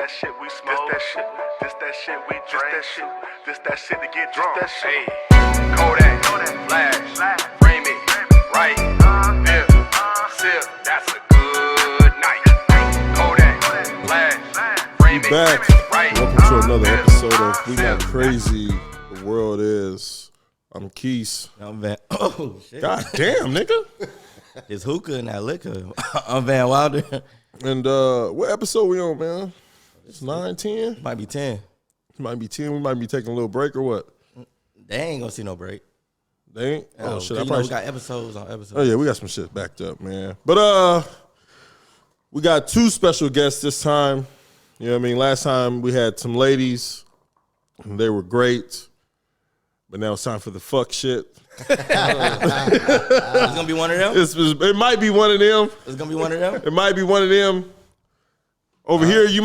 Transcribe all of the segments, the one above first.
that shit we smoke. This that shit we drink. This that shit to get drunk. Hey, Kodak, flash, frame it, right, dip, sip. That's a good night. Kodak, flash, frame it, Back. right. Welcome to another episode of We Got Crazy. The world is. I'm Keys. I'm Van. Oh shit! God damn, nigga. It's hookah and that liquor. I'm Van Wilder. And what episode we on, man? It's 9, 10? Might be 10. It might be 10. We might be taking a little break or what? They ain't gonna see no break. They ain't? Oh, shit. We got episodes on episodes. Oh, yeah, we got some shit backed up, man. But we got two special guests this time. You know what I mean? Last time we had some ladies, and they were great. But now it's time for the fuck shit. It's gonna be one of them. It might be one of them. It's gonna be one of them. It might be one of them. Over here, you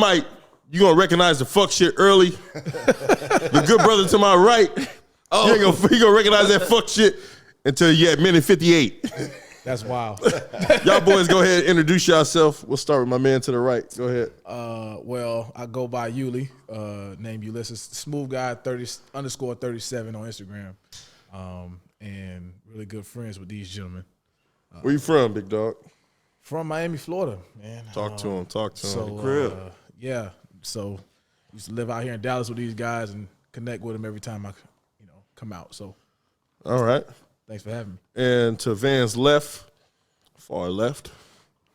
gonna recognize the fuck shit early. The good brother to my right, you gonna recognize that fuck shit until you at minute 58. That's wild. Y'all boys go ahead and introduce yourself. We'll start with my man to the right. Go ahead. Well, I go by Yuli, name Ulysses, smooth guy 30_37 on Instagram, and really good friends with these gentlemen. Where you from, big dog? From Miami, Florida, man. Talk to him. So, yeah. So, used to live out here in Dallas with these guys and connect with them every time I, come out. So, All right. thanks for having me. And to Van's left, far left.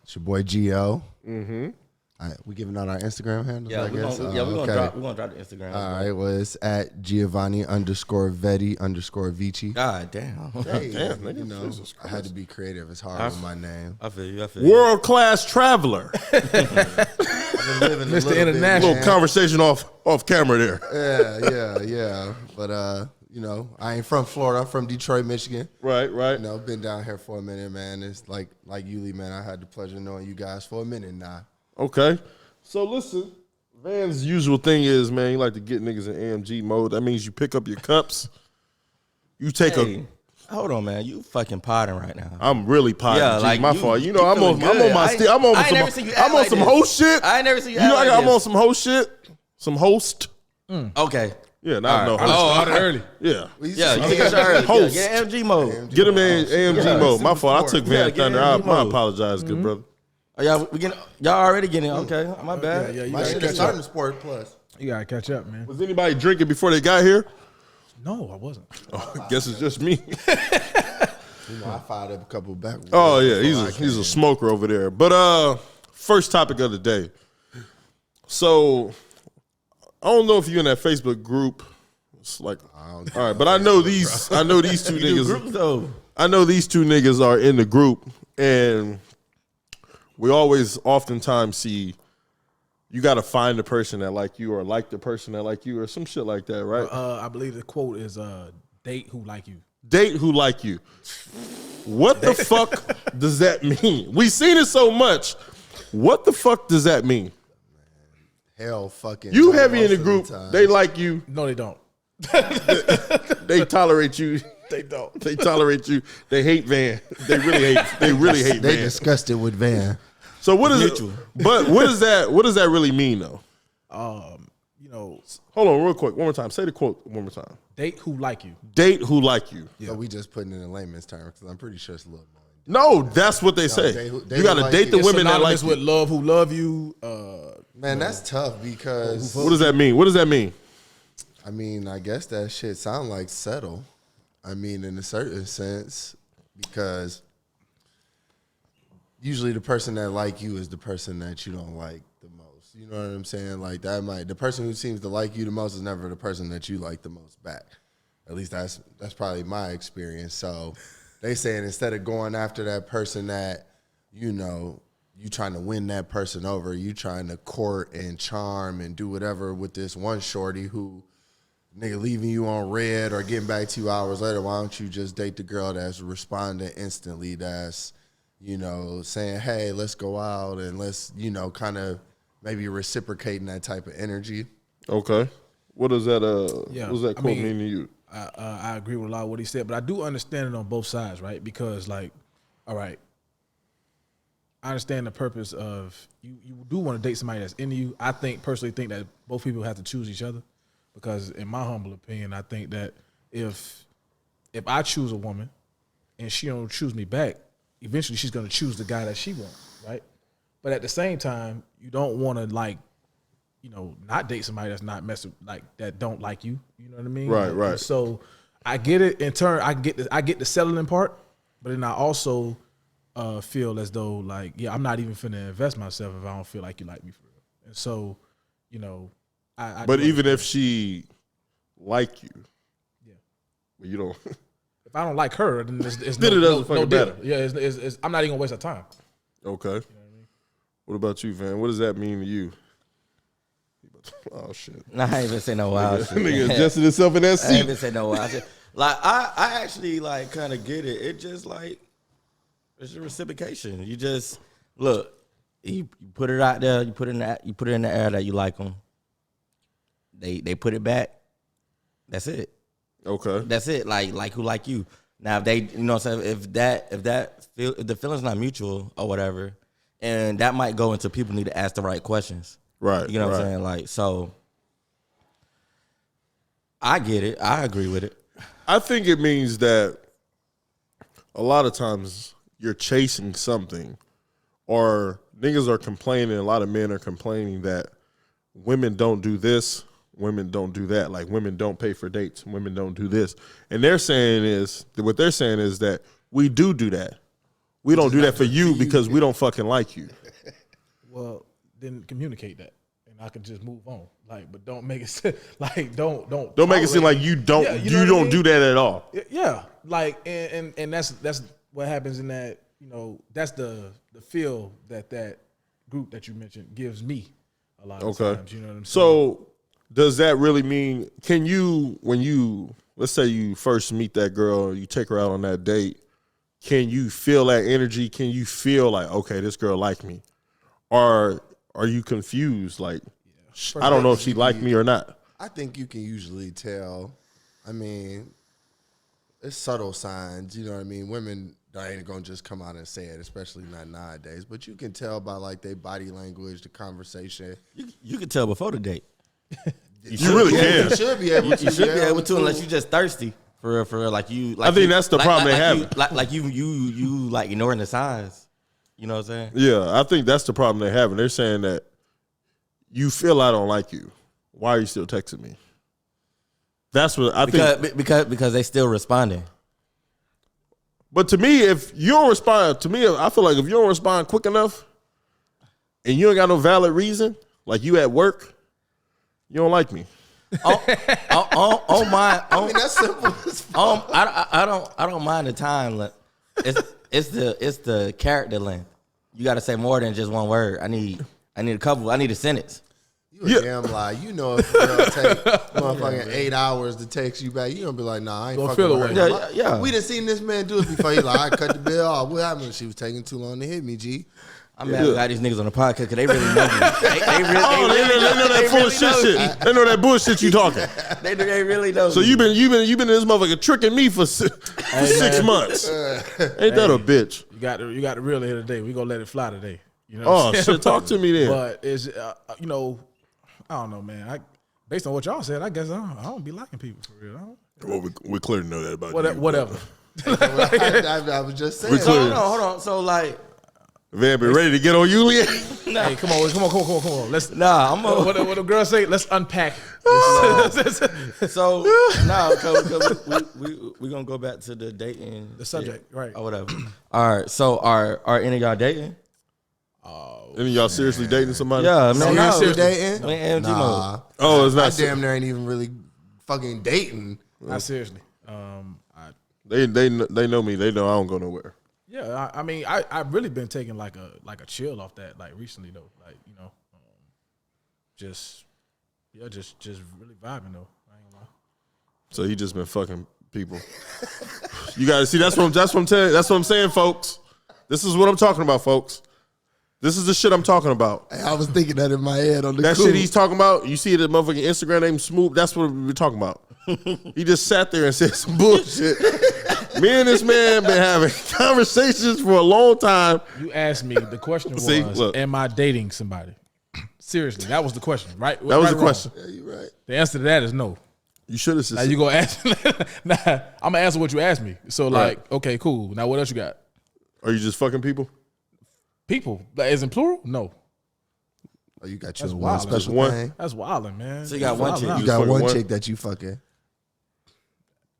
It's your boy Gio. Mm-hmm. We giving out our Instagram handles, Yeah, I guess. we're gonna drop the Instagram. All right, well, it's at Giovanni_Vetti_Vici. God damn. Hey, damn, nigga. you know, Jesus I had to be creative. It's hard with my name. I feel you. World class traveler. I've been living Mr. International. Little conversation off camera there. Yeah. But, I ain't from Florida. I'm from Detroit, Michigan. Right. Been down here for a minute, man. It's like Yuli, man. I had the pleasure of knowing you guys for a minute now. Okay. So listen, Van's usual thing is, man, you like to get niggas in AMG mode. That means you pick up your cups. You take Hold on, man. You fucking potting right now. I'm really potting. Yeah, like my you- fault. You know, you I'm feeling on good. my I'm on some this. host shit. I ain't never seen you You know, act like I'm this. on some host shit. Some host. Okay. Yeah, not no I host. started early. Yeah. Yeah, you get your early. Host. Yeah, MG mode. Get him in AMG mode. My fault. I took Van get Thunder. AMG I mode. apologize, good brother. Oh, y'all already getting it. Okay, my bad. Yeah, you My gotta shit is catch starting up. Sport Plus. You gotta catch up, man. Was anybody drinking before they got here? No, I wasn't. I guess it's just me. I fired up a couple back. Oh yeah, he's a smoker over there. But first topic of the day. So I don't know if you're in that Facebook group. It's like all right, but I know these two niggas. Groups though. I know these two niggas are in the group, and we oftentimes see you got to find the person that like you or like the person that like you or some shit like that, right? I believe the quote is date who like you. Date who like you. What the fuck does that mean? We've seen it so much. What the fuck does that mean? Hell fucking. You heavy in most the of group, time. they like you, No, they don't. they tolerate you. They don't. They tolerate you. They hate Van. They really hate They Van. disgusted with Van. So what is it? But what does that really mean though? Hold on real quick. One more time. Say the quote one more time. Date who like you. Date who like you. So we just putting it in layman's terms because I'm pretty sure it's a little annoying. No, that's what they say. date who You got to like date you. the It's women that like synonymous you. with love who love you. Man, that's tough because What does that mean? What does that mean? I mean, I guess that shit sound like settle. I mean, in a certain sense, because usually the person that like you is the person that you don't like the most. You know what I'm saying? Like the person who seems to like you the most is never the person that you like the most back. At least that's probably my experience. So they saying instead of going after that person that, you trying to win that person over, you trying to court and charm and do whatever with this one shorty who nigga leaving you on red or getting back to you hours later. Why don't you just date the girl that's responding instantly, that's, saying, hey, let's go out and let's, kind of maybe reciprocating that type of energy. Okay. What does that what does that quote mean to you? I agree with a lot of what he said, but I do understand it on both sides, right? Because all right, I understand the purpose of you do want to date somebody that's into you. I personally think that both people have to choose each other, because in my humble opinion, I think that if I choose a woman and she don't choose me back, eventually she's going to choose the guy that she wants, right? But at the same time, you don't want to not date somebody that's not that don't like you. You know what I mean? Right, right. So I get it in turn. I get the settling part, but then I also feel as though I'm not even finna invest myself if I don't feel like you like me for real. And so, But even if she like you, yeah, well, you don't. if I don't like her, then it's Then it doesn't fucking deal. matter. Yeah, it's I'm not even gonna waste her time. Okay. You know what I mean? What about you, Van? What does that mean to you? Oh shit! Nah, I ain't even say no wild shit. Nigga adjusted himself in that I ain't seat. even say no wild shit. Like I actually like kind of get it. It just like it's a reciprocation. You just look. You put it out there. You put it in the air that you like them. They put it back. That's it. Okay. That's it. Like who like you. Now if they, you know what I'm saying, if the feeling's not mutual or whatever, and that might go into people need to ask the right questions. Right. You know what I'm right. saying? Like, so I get it. I agree with it. I think it means that a lot of times you're chasing something, or niggas are complaining. A lot of men are complaining that women don't do this, women don't do that. Like women don't pay for dates, women don't do this. And what they're saying is that we do that. We don't do that for you because we don't fucking like you. Well, then communicate that, and I can just move on. But don't make it don't make it seem like you don't Yeah, you know what I don't mean? do that at all. Yeah, and that's what happens in that. That's the feel that group that you mentioned gives me a lot of times. You know what I'm saying? So does that really mean, can you, when you, let's say you first meet that girl, you take her out on that date, can you feel that energy? Can you feel like, okay, this girl like me? Or are you confused? Like, I don't know if she like me or not. I think you can usually tell. I mean, it's subtle signs. You know what I mean? Women ain't gonna just come out and say it, especially not nowadays. But you can tell by their body language, the conversation. You can tell before the date. You really can. You should be able to. You should be able to, unless you just thirsty for real. Like you. Like I think that's the problem they have. You like ignoring the signs. You know what I'm saying? Yeah, I think that's the problem they're having. They're saying that you feel I don't like you. Why are you still texting me? That's what I think. Because they still responding. But to me, if you don't respond, I feel like if you don't respond quick enough and you ain't got no valid reason, like you at work, you don't like me. I mean, that's simple. I don't mind the time. It's the character length. You got to say more than just one word. I need a couple. I need a sentence. You a damn lie. You know if a girl take motherfucking 8 hours to text you back, you don't be like, nah, I ain't fucking feel with the her. way. Yeah. We done seen this man do it before. He like, I cut the bill off. What happened? She was taking too long to hit me, G. I'm mad we got these niggas on the podcast because they really know me. They They know that full shit. They know that bullshit you talking. They really know. So me. you've been this motherfucker tricking me for 6 months. Ain't that a bitch? You got the real here today. We gonna let it fly today. You know? Oh shit, talk to me then. But it's I don't know, man. Based on what y'all said, I guess I don't be liking people for real. I don't. Well, we clearly know that about you. Whatever. I was just saying. So hold on. So like, Van be ready to get on you, Leah? Hey, come on. Let's what the girl say? Let's unpack. so we gonna go back to the dating, The subject, shit, right. or whatever. All right. So are any of y'all dating? Any of y'all seriously dating somebody? Yeah, So man. you No, seriously dating? we ain't MG mode. Nah. Oh, it's I not. damn near ain't even really fucking dating. Not seriously. They know me. They know I don't go nowhere. Yeah, I mean, I've really been taking like a chill off that recently though, just really vibing though. I ain't gonna lie. So he just been fucking people. You gotta see. That's what I'm saying, folks. This is what I'm talking about, folks. This is the shit I'm talking about. Hey, I was thinking that in my head on the That cool. shit he's talking about. You see the motherfucking Instagram name Smooth. That's what we're talking about. He just sat there and said some bullshit. Me and this man been having conversations for a long time. You asked me. The question was, See, look. am I dating somebody? Seriously, that was the question, right? That was Right the or wrong? question. Yeah, you right. The answer to that is no. You should have Now said. you gonna ask? Nah, I'm gonna answer what you asked me. So like, okay, cool. Now what else you got? Are you just fucking people? People, like, as in plural? No, Oh, you got That's your one wild. special Just one. thing. that's wilding, man. So you got one Wildin' chick. out. You just got fucking one one? chick that you fucking.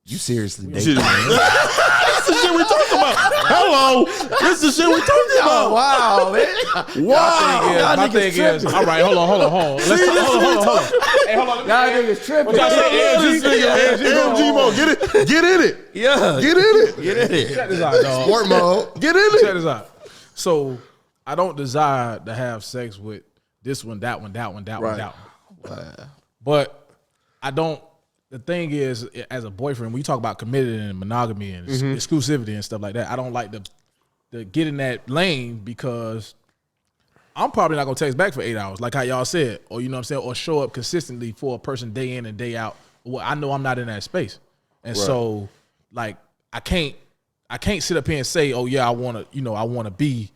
You seriously Shit. dating? That's the shit we talking about. Hello. This is the shit we talking about. wow, man. Wow. Yeah, my thing is, all right, hold on. Let's hold on. Hey, hold on. Y'all niggas tripping. What y'all say, This nigga, AMG mode. Get in it. Yeah. Get in it. Get in it. Check this out, dog. Sport mode. Get in Check it. this out. So I don't desire to have sex with this one, that one, that one, that one, Right. that one. But I don't. The thing is, as a boyfriend, when you talk about committed and monogamy and exclusivity and stuff like that, I don't like to get in that lane because I'm probably not gonna text back for 8 hours, like how y'all said, or you know what I'm saying, or show up consistently for a person day in and day out. Well, I know I'm not in that space, and so like I can't sit up here and say, oh yeah, I wanna be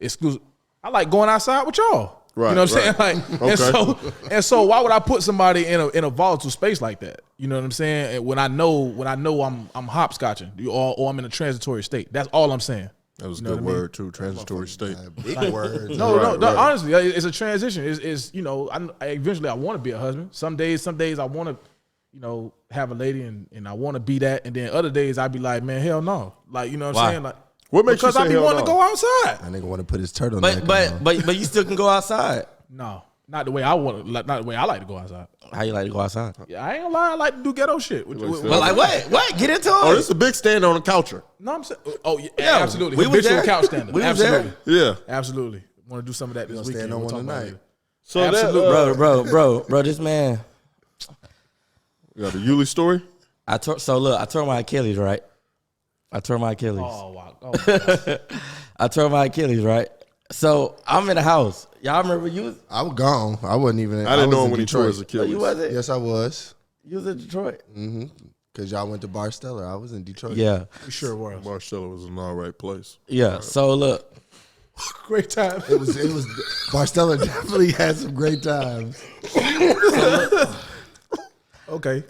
exclusive. I like going outside with y'all. Right, You know what I'm right. saying? Like, and so why would I put somebody in a volatile space like that? You know what I'm saying? And when I know I'm hopscotching or I'm in a transitory state. That's all I'm saying. That was a You know good what I mean? word too. Transitory state. Big words. No, Right, no, right. honestly, it's a transition. It's you know, eventually I want to be a husband. Some days I want to, you know, have a lady and I want to be that. And then other days I'd be like, man, hell no. Like, you know what I'm Why? saying? Like, What makes you because say I be hell wanting to no? go outside. My nigga want to put his turtleneck on. But you still can go outside. No, not the way I want to. Not the way I like to go outside. How you like to go outside? Yeah, I ain't gonna lie. I like to do ghetto shit. Well, Well, like what? What? Get into it. Oh, this is a big stand on the coucher. No, I'm saying. Oh, yeah, Yeah, absolutely. we was Habitual there. couch standard. We was Absolutely. Yeah. Absolutely. Want to do some of that this gonna weekend. stand on We'll one talk about it tonight. So that, Absolutely. bro, this man. you got a Yuli story? I tore my Achilles, right? I tore my Achilles. Oh wow. Oh, wow. I tore my Achilles, right? So I'm in the house. Y'all remember you was I was gone. I wasn't even. I didn't was know him in when he tore his Detroit. Achilles. you wasn't? Yes, I was. You was in Detroit. Because y'all went to Bar Stellar. I was in Detroit. Yeah. We sure was. Marcella was in all right place. Yeah. So look, Great time. It was Bar Stellar definitely had some great times. Okay.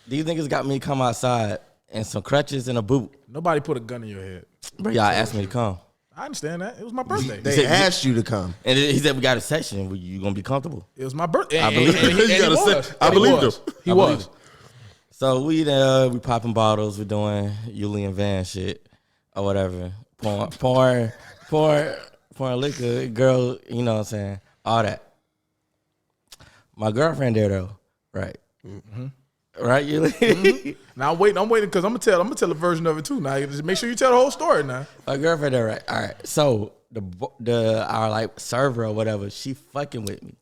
these niggas got me to come outside in some crutches and a boot. Nobody put a gun in your head. Bro, y'all asked me to come. I understand that. It was my birthday. They asked you to come. And he said, we got a section where you going to be comfortable. It was my birthday. I believe it. You gotta say- I believed him. He was. So we there, we popping bottles, we doing Yuli and Van shit or whatever. Pouring liquor, girl, you know what I'm saying? All that. My girlfriend there though, right? Mm-hmm. Right, Yuli? Now I'm waiting because I'm gonna tell a version of it too. Now just make sure you tell the whole story now. My girlfriend there, right? All right. So our like server or whatever, she fucking with me.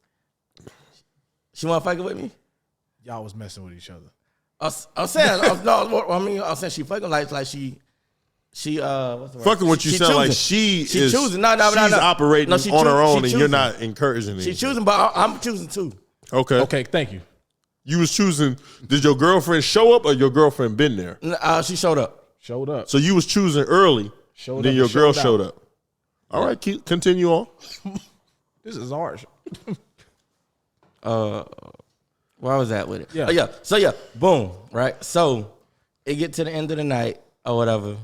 She want fucking with me? Y'all was messing with each other. I'm saying, I'm saying she fucking like she what's the word? Fucking what you She sound like choosing. she is choosing. No, she's operating No, she on her own and choosing. you're not encouraging it. She choosing, but I'm choosing too. Okay. Okay, thank you. You was choosing, did your girlfriend show up or your girlfriend been there? She showed up. Showed up. So you was choosing early, Showed then up your and girl showed showed out. up. All right, continue on. This is harsh. Where I was at with it? Yeah. Oh, yeah. So yeah, boom. Right. So it get to the end of the night or whatever.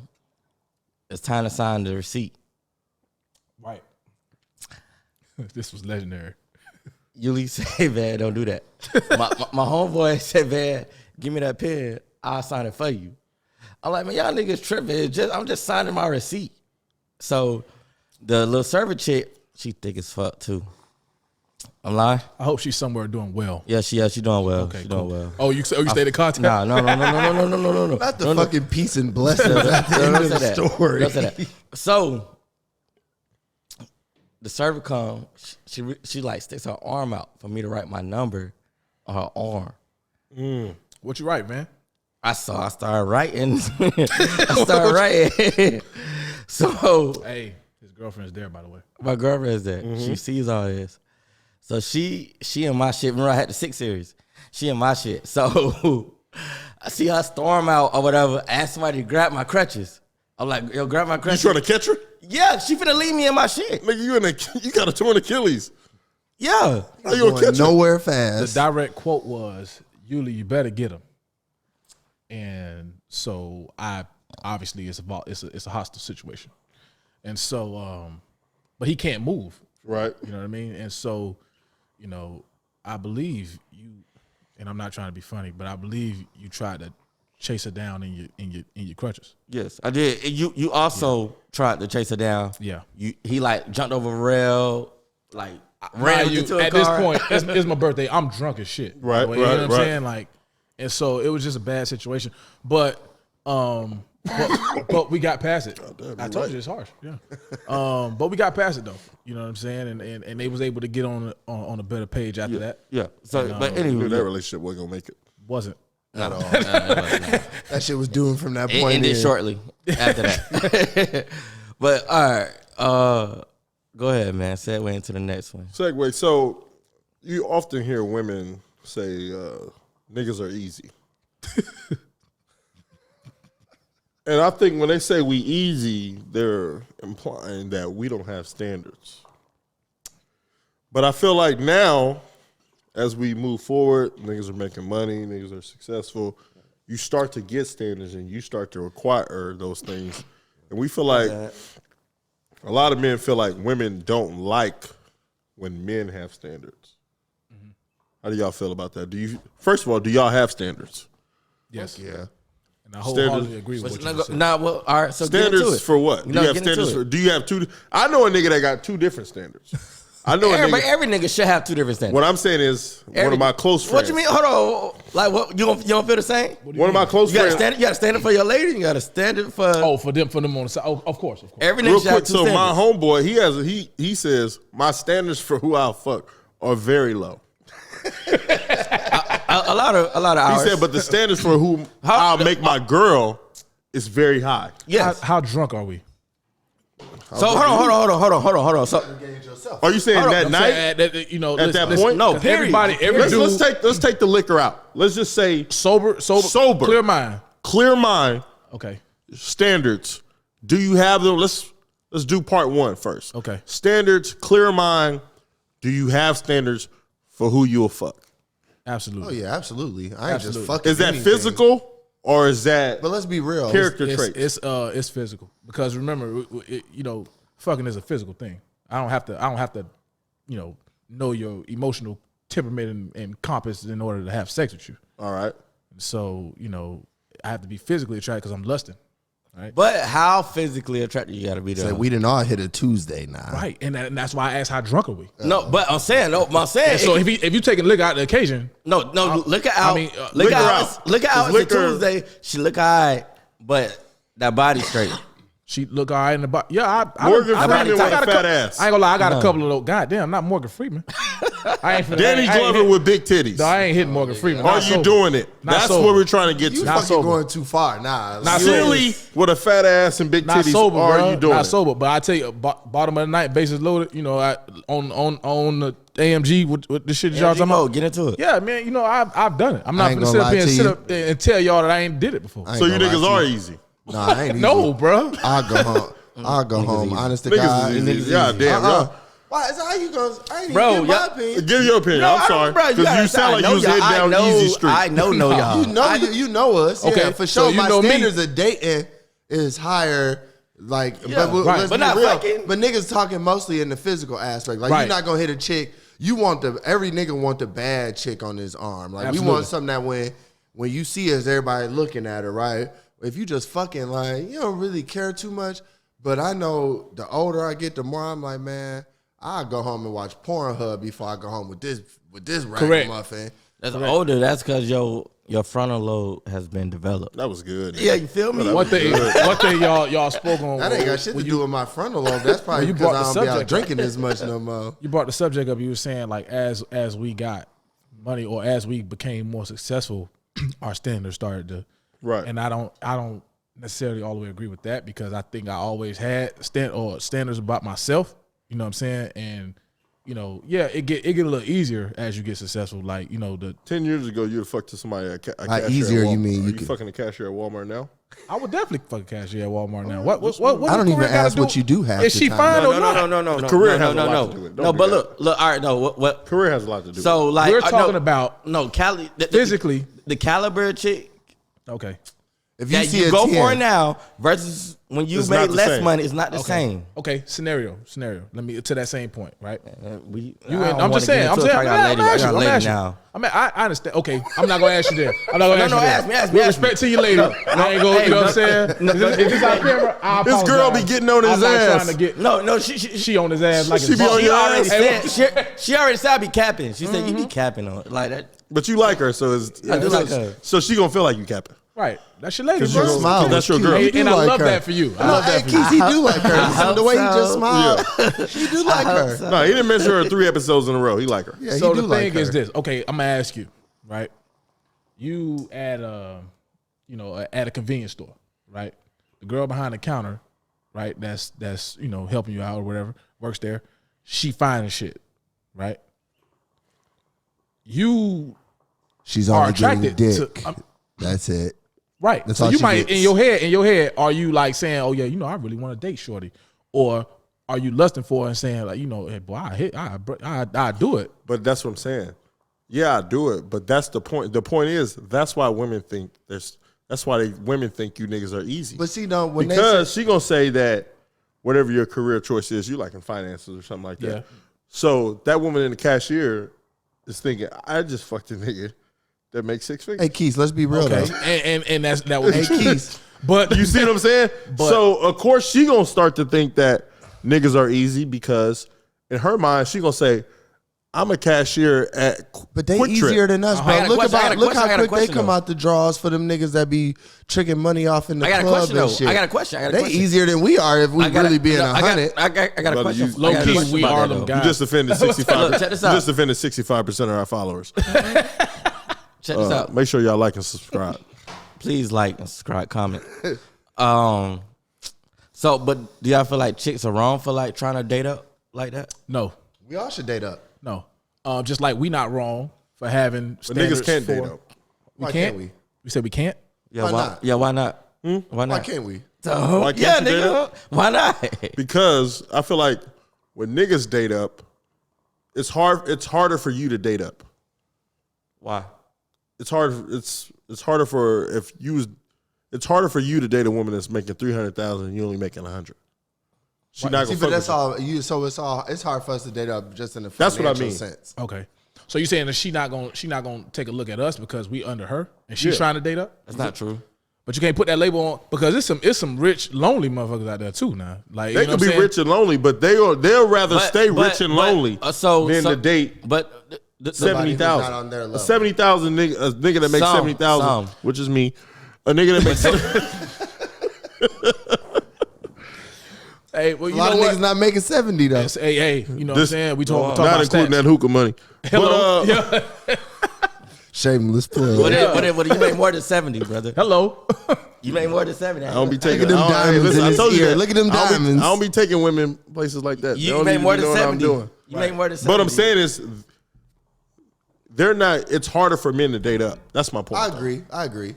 It's time to sign the receipt. Right. This was legendary. Yuli said, "Man, don't do that." my homeboy said, "Man, give me that pen. I'll sign it for you." I'm like, man, y'all niggas tripping. I'm just signing my receipt. So the little server chick, she thick as fuck too. I'm lying. I hope she's somewhere doing well. Yeah, she doing well. Okay, she cool. doing well. Oh, you stayed in contact? Nah, no. Not the fucking peace and blessings at the end Don't of say the that. story. Don't say that. So the server come, she like sticks her arm out for me to write my number on her arm. What you write, man? I started writing. I started writing. So Hey, his girlfriend's there, by the way. my girlfriend is there. She sees all this. So she in my shit. Remember I had the 6 series. She in my shit. So I see her storm out or whatever. Ask somebody to grab my crutches. I'm like, yo, grab my You crutches. trying to catch her? Yeah, she finna leave me in my shit. Nigga, you got a torn Achilles. Yeah. How you gonna Going catch her? nowhere The fast. direct quote was, "Yuli, you better get him." And so obviously it's a hostile situation, and so but he can't move, Right. you know what I mean? And so, I believe you, and I'm not trying to be funny, but I believe you tried to chase her down in your crutches. Yes, I did. You also tried to chase her down. Yeah. He like jumped over a rail, like ran You, into a at car. this point, it's my birthday. I'm drunk as shit. by the Right, way, you know right, what I'm right. saying? Like, and so it was just a bad situation. But we got past it. I told you it's harsh. Yeah. But we got past it though. You know what I'm saying? And they was able to get on a better page after that. Yeah. So, but You knew anyway, that relationship wasn't gonna make it. Wasn't. no, That shit was doomed from that it point. ended in. shortly after that. But all right, go ahead, man. Segue into the next one. Segue. So you often hear women say niggas are easy. And I think when they say we easy, they're implying that we don't have standards. But I feel like now, as we move forward, niggas are making money, niggas are successful, you start to get standards and you start to require those things. And we feel like a lot of men feel like women don't like when men have standards. How do y'all feel about that? First of all, do y'all have standards? Yes. Yeah. And I wholeheartedly agree with But what you said. well, all right. So get into Standards it. for what? Do No, you have get into standards it. for? Do you have two? I know a nigga that got two different standards. I know a nigga. Every nigga should have two different standards. What I'm saying is, one of my close friends. What you mean? Hold on. Like what? You don't feel the same? One of my close You got a friends. standard. You got a standard for your lady. You got a standard for For them on the side. Oh, of course. every nigga. Real should have quick, two so my standards. homeboy, he says my standards for who I'll fuck are very low. A lot of hours. He said, but the standards for who I'll make my girl is very high. yes. How drunk are we? So hold on. So Are you saying that I'm night? saying at that point? No, 'cause period. every dude, Let's take the liquor out. Let's just say sober, clear mind. clear mind Okay. standards. Do you have them? Let's do part one first. Okay. Standards, clear mind. Do you have standards for who you'll fuck? Absolutely. Oh yeah, absolutely. I ain't just Absolutely. fucking. Is that anything. physical or is that But let's be real. character traits? It's physical because remember, fucking is a physical thing. I don't have to, know your emotional temperament and compass in order to have sex with you. All right. So I have to be physically attracted because I'm lusting. but how physically attracted you got to be Say though? we didn't all hit a Tuesday now. Right, and that's why I asked how drunk are we. No, but I'm saying So if you take a liquor out of the occasion, no, liquor out. I mean, liquor liquor out. out. Liquor out. Liquor- It's a Tuesday. She look alright, but that body straight. she look all right in the body. Yeah, Morgan I Freeman with a got fat ass. I ain't gonna lie, I got a couple of those. Goddamn, not Morgan Freeman. I ain't finna- Danny I ain't Glover hit- with big titties. No, I ain't hitting Morgan Freeman. Are Not you sober. doing it? Not That's sober. what we're trying to get You to. Not fucking sober. going too far. Nah. Not Silly with a fat ass and big Not titties. sober, are bro. you doing Not it? sober, but I tell you, bottom of the night, bases loaded. On the AMG with the shit that y'all talking about. Get into it. Yeah, man. I've done it. I'm not ain't gonna gonna sit up lie here and to sit you. up and tell y'all that I ain't did it before. I ain't So you gonna lie niggas to are you. easy. Nah, I ain't easy. No, bro. I'll go home. I'll go home. Honest to Niggas God. is easy. God damn, y'all. Why? Is that how you going? I ain't Bro, even give my y'all- opinion. Give your opinion. No, I'm sorry. bro, Because you sound like you was heading down easy street. I know y'all. You know us. Okay, Yeah, for so sure. you My know me. standards of dating is higher. Like, Yeah, but right. let's But be not real. fucking. But niggas talking mostly in the physical aspect. Like, Right. you're not gonna hit a chick. You want every nigga want the bad chick on his arm. Like, Absolutely. we want something that when you see us, everybody looking at her, right? If you just fucking like, you don't really care too much. But I know the older I get, the more I'm like, man, I'll go home and watch Pornhub before I go home with this Correct. ragamuffin. That's older. That's because your frontal lobe has been developed. That was good. Yeah, you feel me? One thing y'all spoke on. That ain't got shit to do with my frontal lobe. That's probably you because brought I the don't be out subject drinking as much no more. You brought the subject up. You were saying like as we got money or as we became more successful, our standards started to. Right. And I don't necessarily all the way agree with that because I think I always had standards about myself. You know what I'm saying? And you know, yeah, it get a little easier as you get successful. Like, you know, 10 years ago, you'd have fucked to somebody at a By cashier easier, at Walmart. you mean Are you you could- fucking a cashier at Walmart now? I would definitely fuck a cashier at Walmart now. What I don't even Corinne gotta ask what you do half Is the she time. fine or No, not? no. Career no, has a no, lot no. to do with it. No, Don't but do that. look. All right, no. What? Career has a lot to do with So it. like We're talking about no Cali physically. the caliber chick Okay. If you that see you a go 10, for now versus when you It's not made the less same. money, it's not the same. Okay. Scenario. Let me to that same point, right? I'm just saying. I'm asking. I understand. Okay, I'm not gonna ask you there. I'm not gonna No, ask you ask there. me, With ask me. respect to you, lady. I ain't gonna. You know what I'm saying? Is this out camera? I This girl apologize. be getting on his I'm not ass. trying to get. No, She on his ass like She it's be on boss. your already ass. said she already said I be capping. She said you be capping on like that. But you like her, so it's I do like her. so she gonna feel like you capping. Right. That's your lady, 'Cause bro. you gonna- smile. That's your Cute. girl. He Hey, do and I like love her. that for you. I No, love hey, that for you. Keith, he do like her. hope The way he just so. smiled, he do like hope her. so. No, he didn't mention her 3 episodes in a row. He like her. Yeah, he So do the like thing her. is this. Okay, I'm gonna ask you, right? You at at a convenience store, right? The girl behind the counter, right? That's helping you out or whatever, works there. She fine as shit, right? You She's are only getting attracted dick. to That's it. right. That's So all you she might gets. in your head, are you like saying, oh yeah, I really want to date shorty, or are you lusting for her and saying like, hey boy, I do it. But that's what I'm saying. Yeah, I do it. But that's the point. The point is that's why women think women think you niggas are easy. But see, no, when Because she gonna say that whatever your career choice is, you like in finances or something like that. Yeah. So that woman in the cashier is thinking, I just fucked a nigga that makes 6 figures. hey Keith, let's be real Okay, though. and that was Hey Keith, but You see what I'm saying? So of course she gonna start to think that niggas are easy because in her mind she gonna say, I'm a cashier at but they Quick Trip. easier than us, I bro. got a Look question, I got a look question, I how got a quick they question, come though. out the draws for them niggas that be tricking money off in the I got a club question and though. shit. I got a question. They easier than we are if we really being 100. I got a Brother, question. you- I got a low-key, question we about are that, them though. guys. You just offended 65. Look, check this out. You just offended 65% of our followers. Check this out. Make sure y'all like and subscribe. Please like and subscribe, comment. So, but do y'all feel like chicks are wrong for like trying to date up like that? no, We all should date up. no. Just like we not wrong for having But standards niggas can't for, date up. Why can't? can't we? We said we can't. Yeah, Why not? Yeah, why not? Why Why not? can't we? So, Why can't yeah, you date nigga. up? Why not? Because I feel like when niggas date up, it's harder for you to date up. Why? It's harder for you to date a woman that's making 300,000 and you only making 100. She not gonna See, fuck but that's with you. all you. So it's hard for us to date up just in the That's financial what I mean. sense. Okay. So you saying that she not gonna take a look at us because we under her and she's Yeah. trying to date up? That's not true. But you can't put that label on because it's some rich lonely motherfuckers out there too now. Like They you know could what I'm be saying? rich and lonely, but they'll rather stay rich and lonely than to date But the 70,000. not on their level. A 70,000 nigga, a nigga that makes Some, 70,000, which is me. A nigga that makes Hey, well, A you lot know of what? niggas not making 70 though. Hey, you know what I'm This- saying? We talk not about including stats. that hookah money. Hello. But, Shameless plug. What you make more than 70, brother? Hello. You make more than 70. I don't be taking at them I don't- diamonds listen, in I his told you ear. that. Look at them I don't be- diamonds. I don't be taking women places like that. They You don't make need more to than know what 70. I'm doing. You make more than 70. But I'm saying is, they're not. It's harder for men to date up. That's my point. I agree.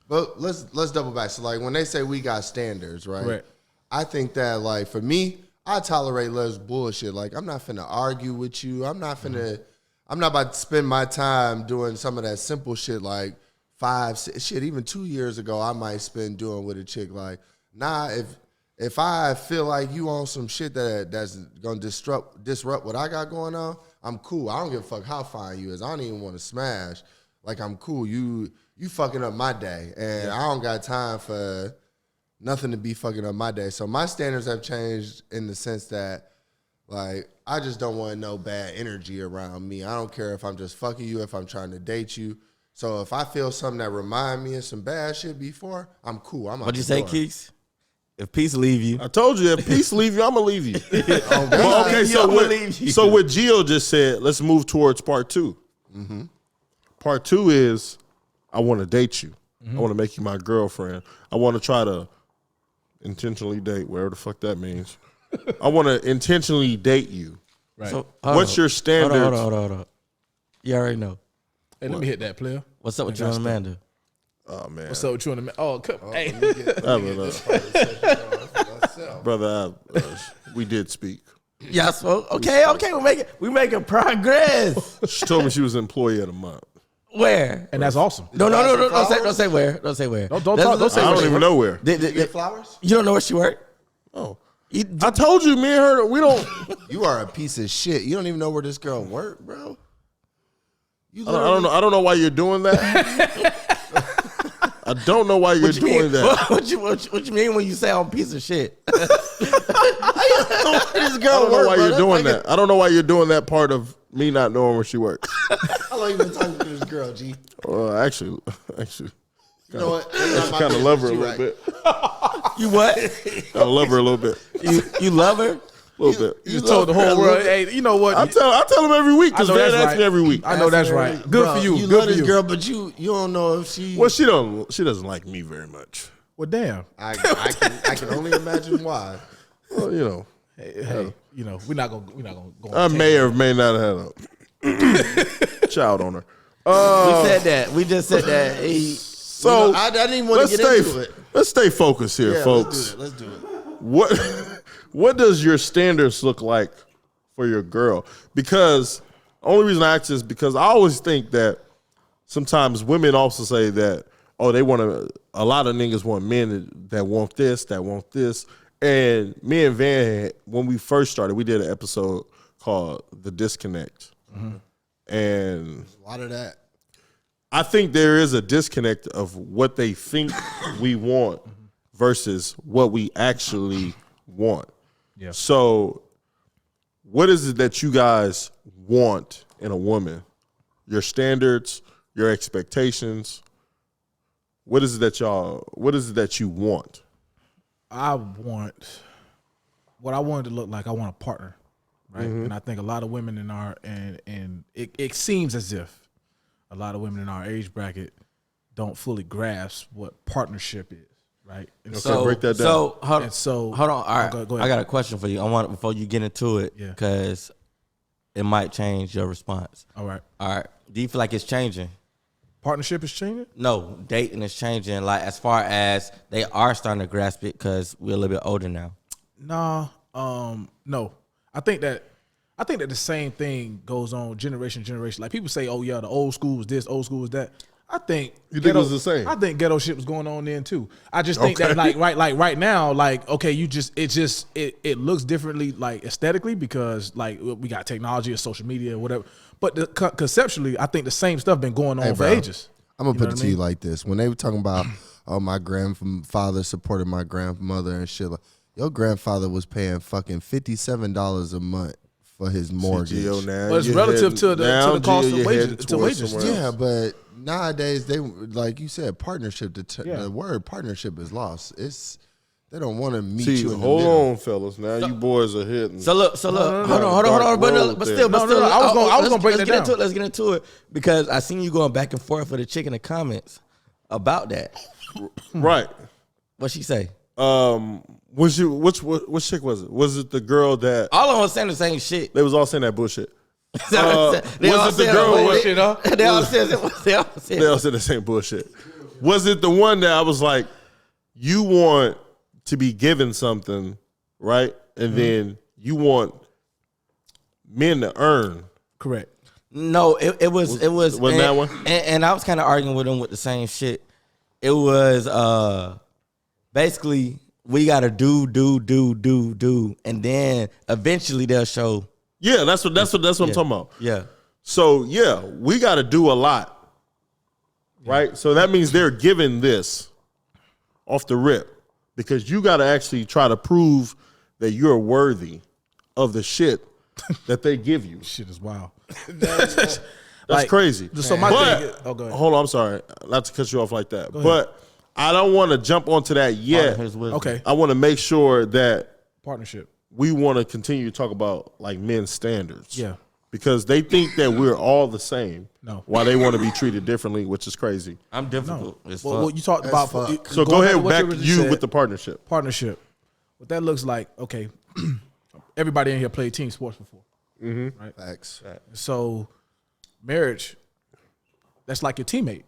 But let's double back. So like when they say we got standards, right? Right. I think that like for me, I tolerate less bullshit. Like I'm not finna argue with you. I'm not about to spend my time doing some of that simple shit like 5, 6, shit, even 2 years ago, I might spend doing with a chick. Like, nah, if I feel like you on some shit that's gonna disrupt what I got going on, I'm cool. I don't give a fuck how fine you is. I don't even want to smash. Like, I'm cool. You fucking up my day, and I don't got time for nothing to be fucking up my day. So my standards have changed in the sense that, like, I just don't want no bad energy around me. I don't care if I'm just fucking you, if I'm trying to date you. So if I feel something that remind me of some bad shit before, I'm cool. I'm out What'd you the say, door. Keeks? If peace leave you. I told you, if peace leave you, I'm gonna leave you. Oh, God. Well, okay, I'ma leave you. so what Gio just said, let's move towards part 2. Mm-hmm. Part 2 is, I want to date you. I want to make you my girlfriend. I want to try to intentionally date, whatever the fuck that means. I want to intentionally date you, Right. So, What's your standards? Hold on. You already know. Hey, let me hit that player. What's up with you and Amanda? Oh man, What's up with you and the Oh, come. Hey. brother, we did speak. Yeah, so okay, we making progress. She told me she was employee of the month. Where? And that's awesome. No. Don't say where. Don't say where. Don't say I where don't she even work. know where. Flowers? You don't know where she worked? Oh, You, I told you, me and her, we don't. You are a piece of shit. You don't even know where this girl work, bro. You I don't know. I don't know why you're doing that. I don't know why you're doing that. What you mean when you say I'm a piece of shit? this I girl don't know work, why bro. you're That's doing like that. I don't know why you're doing that part of me not knowing where she works. How long you been talking to this girl, G? Actually, You know what? I kind of love her a little bit. You what? I love her a little bit. You love her? A little bit. You just told the whole world, hey, you know what? I tell him every week because I know Van that's asks me right. every week. I know that's right. Good Bro, for you. You Good love for this you. girl, but you don't know if she. Well, she doesn't like me very much. Well, damn. I can only imagine why. Well, you know, Hey, you know, we're not gonna go. I on may or may not have had a child on her. We said that. We just said that. So I didn't even want to get into it. Let's stay focused here, Yeah, folks. let's do it. What does your standards look like for your girl? Because the only reason I ask this is because I always think that sometimes women also say that, oh, they want to, a lot of niggas want men that want this, that want this. And me and Van, when we first started, we did an episode called The Disconnect. And A lot of that. I think there is a disconnect of what they think we want versus what we actually want. Yeah. So what is it that you guys want in a woman? Your standards, your expectations. What is it that you want? I want what I want it to look like. I want a partner, right? And I think a lot of women in our and it seems as if a lot of women in our age bracket don't fully grasp what partnership is, right? And Okay, break that down. hold hold on. All right, go ahead. I got a question for you. I want before you get into it, Yeah. because it might change your response. all right, Do you feel like it's changing? partnership is changing. No, dating is changing. Like as far as they are starting to grasp it because we're a little bit older now. Nah, no. I think that the same thing goes on generation to generation. Like people say, oh yeah, the old school was this, old school was that. I think You think it was the same? I think ghetto shit was going on then too. I just think that like right now, like okay, it looks differently like aesthetically because like we got technology or social media or whatever. But conceptually, I think the same stuff been going on for bro, ages. I'm gonna You know put it what I to you mean? like this: when they were talking about, oh, my grandfather supported my grandmother and shit. Like, your grandfather was paying fucking $57 a month for his mortgage. Gio, now But it's you're relative to heading- the now, cost Gio, of you're wages- heading to towards wages. somewhere Yeah, else. but nowadays they like you said, partnership. Yeah. The word partnership is lost. They don't want to meet See, you in the hold middle. on, fellas. Now you boys are hitting. So look, hold on. Dark But road still, there. I was gonna break that let's get into down. it. Let's get into it because I seen you going back and forth with a chick in the comments about that. Right. What she say? Was you which chick was it? Was it the girl that All of them was saying the same shit. they was all saying that bullshit? They all was it the said girl that with- shit, huh? They all said it. They all said They all said the same bullshit. Was it the one that I was like, you want to be given something, right? And then you want men to earn. Correct. No, it was Wasn't and, that one? And I was kind of arguing with them with the same shit. It was basically we gotta do, and then eventually they'll show. Yeah, that's what I'm talking about. Yeah. So yeah, we got to do a lot, right? So that means they're giving this off the rip because you got to actually try to prove that you're worthy of the shit that they give you. Shit is wild. That's Like, crazy. so my But- thing is- oh, go ahead. Hold on, I'm sorry, not to cut you off like that, but I don't want to jump onto that yet. His wisdom. Okay. I want to make sure that Partnership. we want to continue to talk about like men's standards. Yeah. Because they think that we're all the same. No. While they want to be treated differently, which is crazy. I'm difficult. As Well, fuck. what you talked That's about. fuck. So going go ahead, to what back originally you said, with the partnership. partnership. What that looks like, okay, everybody in here played team sports before. Right? Facts. So marriage, that's like your teammate,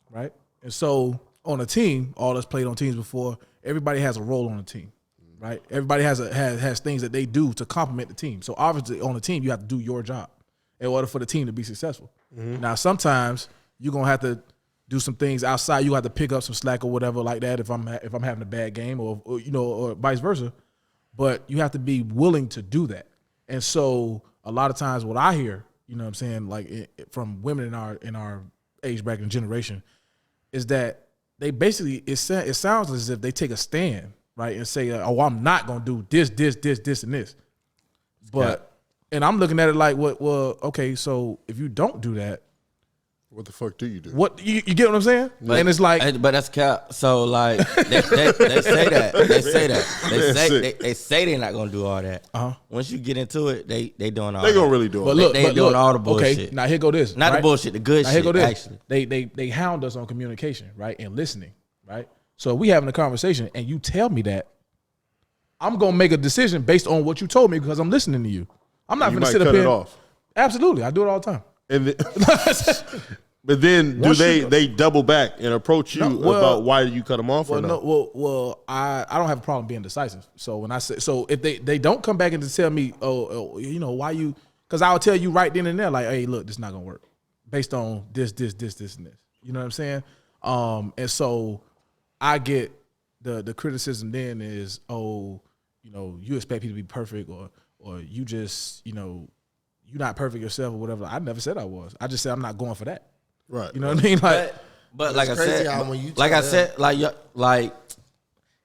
right? And so on a team, all us played on teams before, everybody has a role on the team, right? Everybody has things that they do to complement the team. So obviously on the team, you have to do your job in order for the team to be successful. Now sometimes you're gonna have to do some things outside. You have to pick up some slack or whatever like that if I'm having a bad game or or vice versa. But you have to be willing to do that. And so a lot of times what I hear, you know what I'm saying, like from women in our age bracket and generation, is that they basically, it sounds as if they take a stand, right, and say, oh, I'm not going to do this, and this. But, and I'm looking at it like, well, okay, so if you don't do that, What the fuck do you do? what you get what I'm saying? And it's like, but that's cap. So like they say that they say they're not gonna do all that. Once you get into it, they doing all. They gonna that. really do but it. look, They doing all the bullshit. Okay, now here go this. Not right? the bullshit, the good Now shit. here go this. Actually, They hound us on communication, right, and listening, right. So we having a conversation, and you tell me that, I'm gonna make a decision based on what you told me because I'm listening to you. I'm not You gonna might sit up cut here. it off. Absolutely, I do it all the time. And but then do Once you they double back and approach you No, well- about why you cut them off Well, or no? no, I don't have a problem being decisive. So when I say, so if they don't come back and to tell me, why you, because I'll tell you right then and there, like, hey, look, this is not gonna work based on this, and this. You know what I'm saying? And so I get the criticism then is, you expect people to be perfect or you just, you're not perfect yourself or whatever. I never said I was. I just said I'm not going for that. Right. You know what I mean? Like, but like I crazy said, how when you like tell I said, like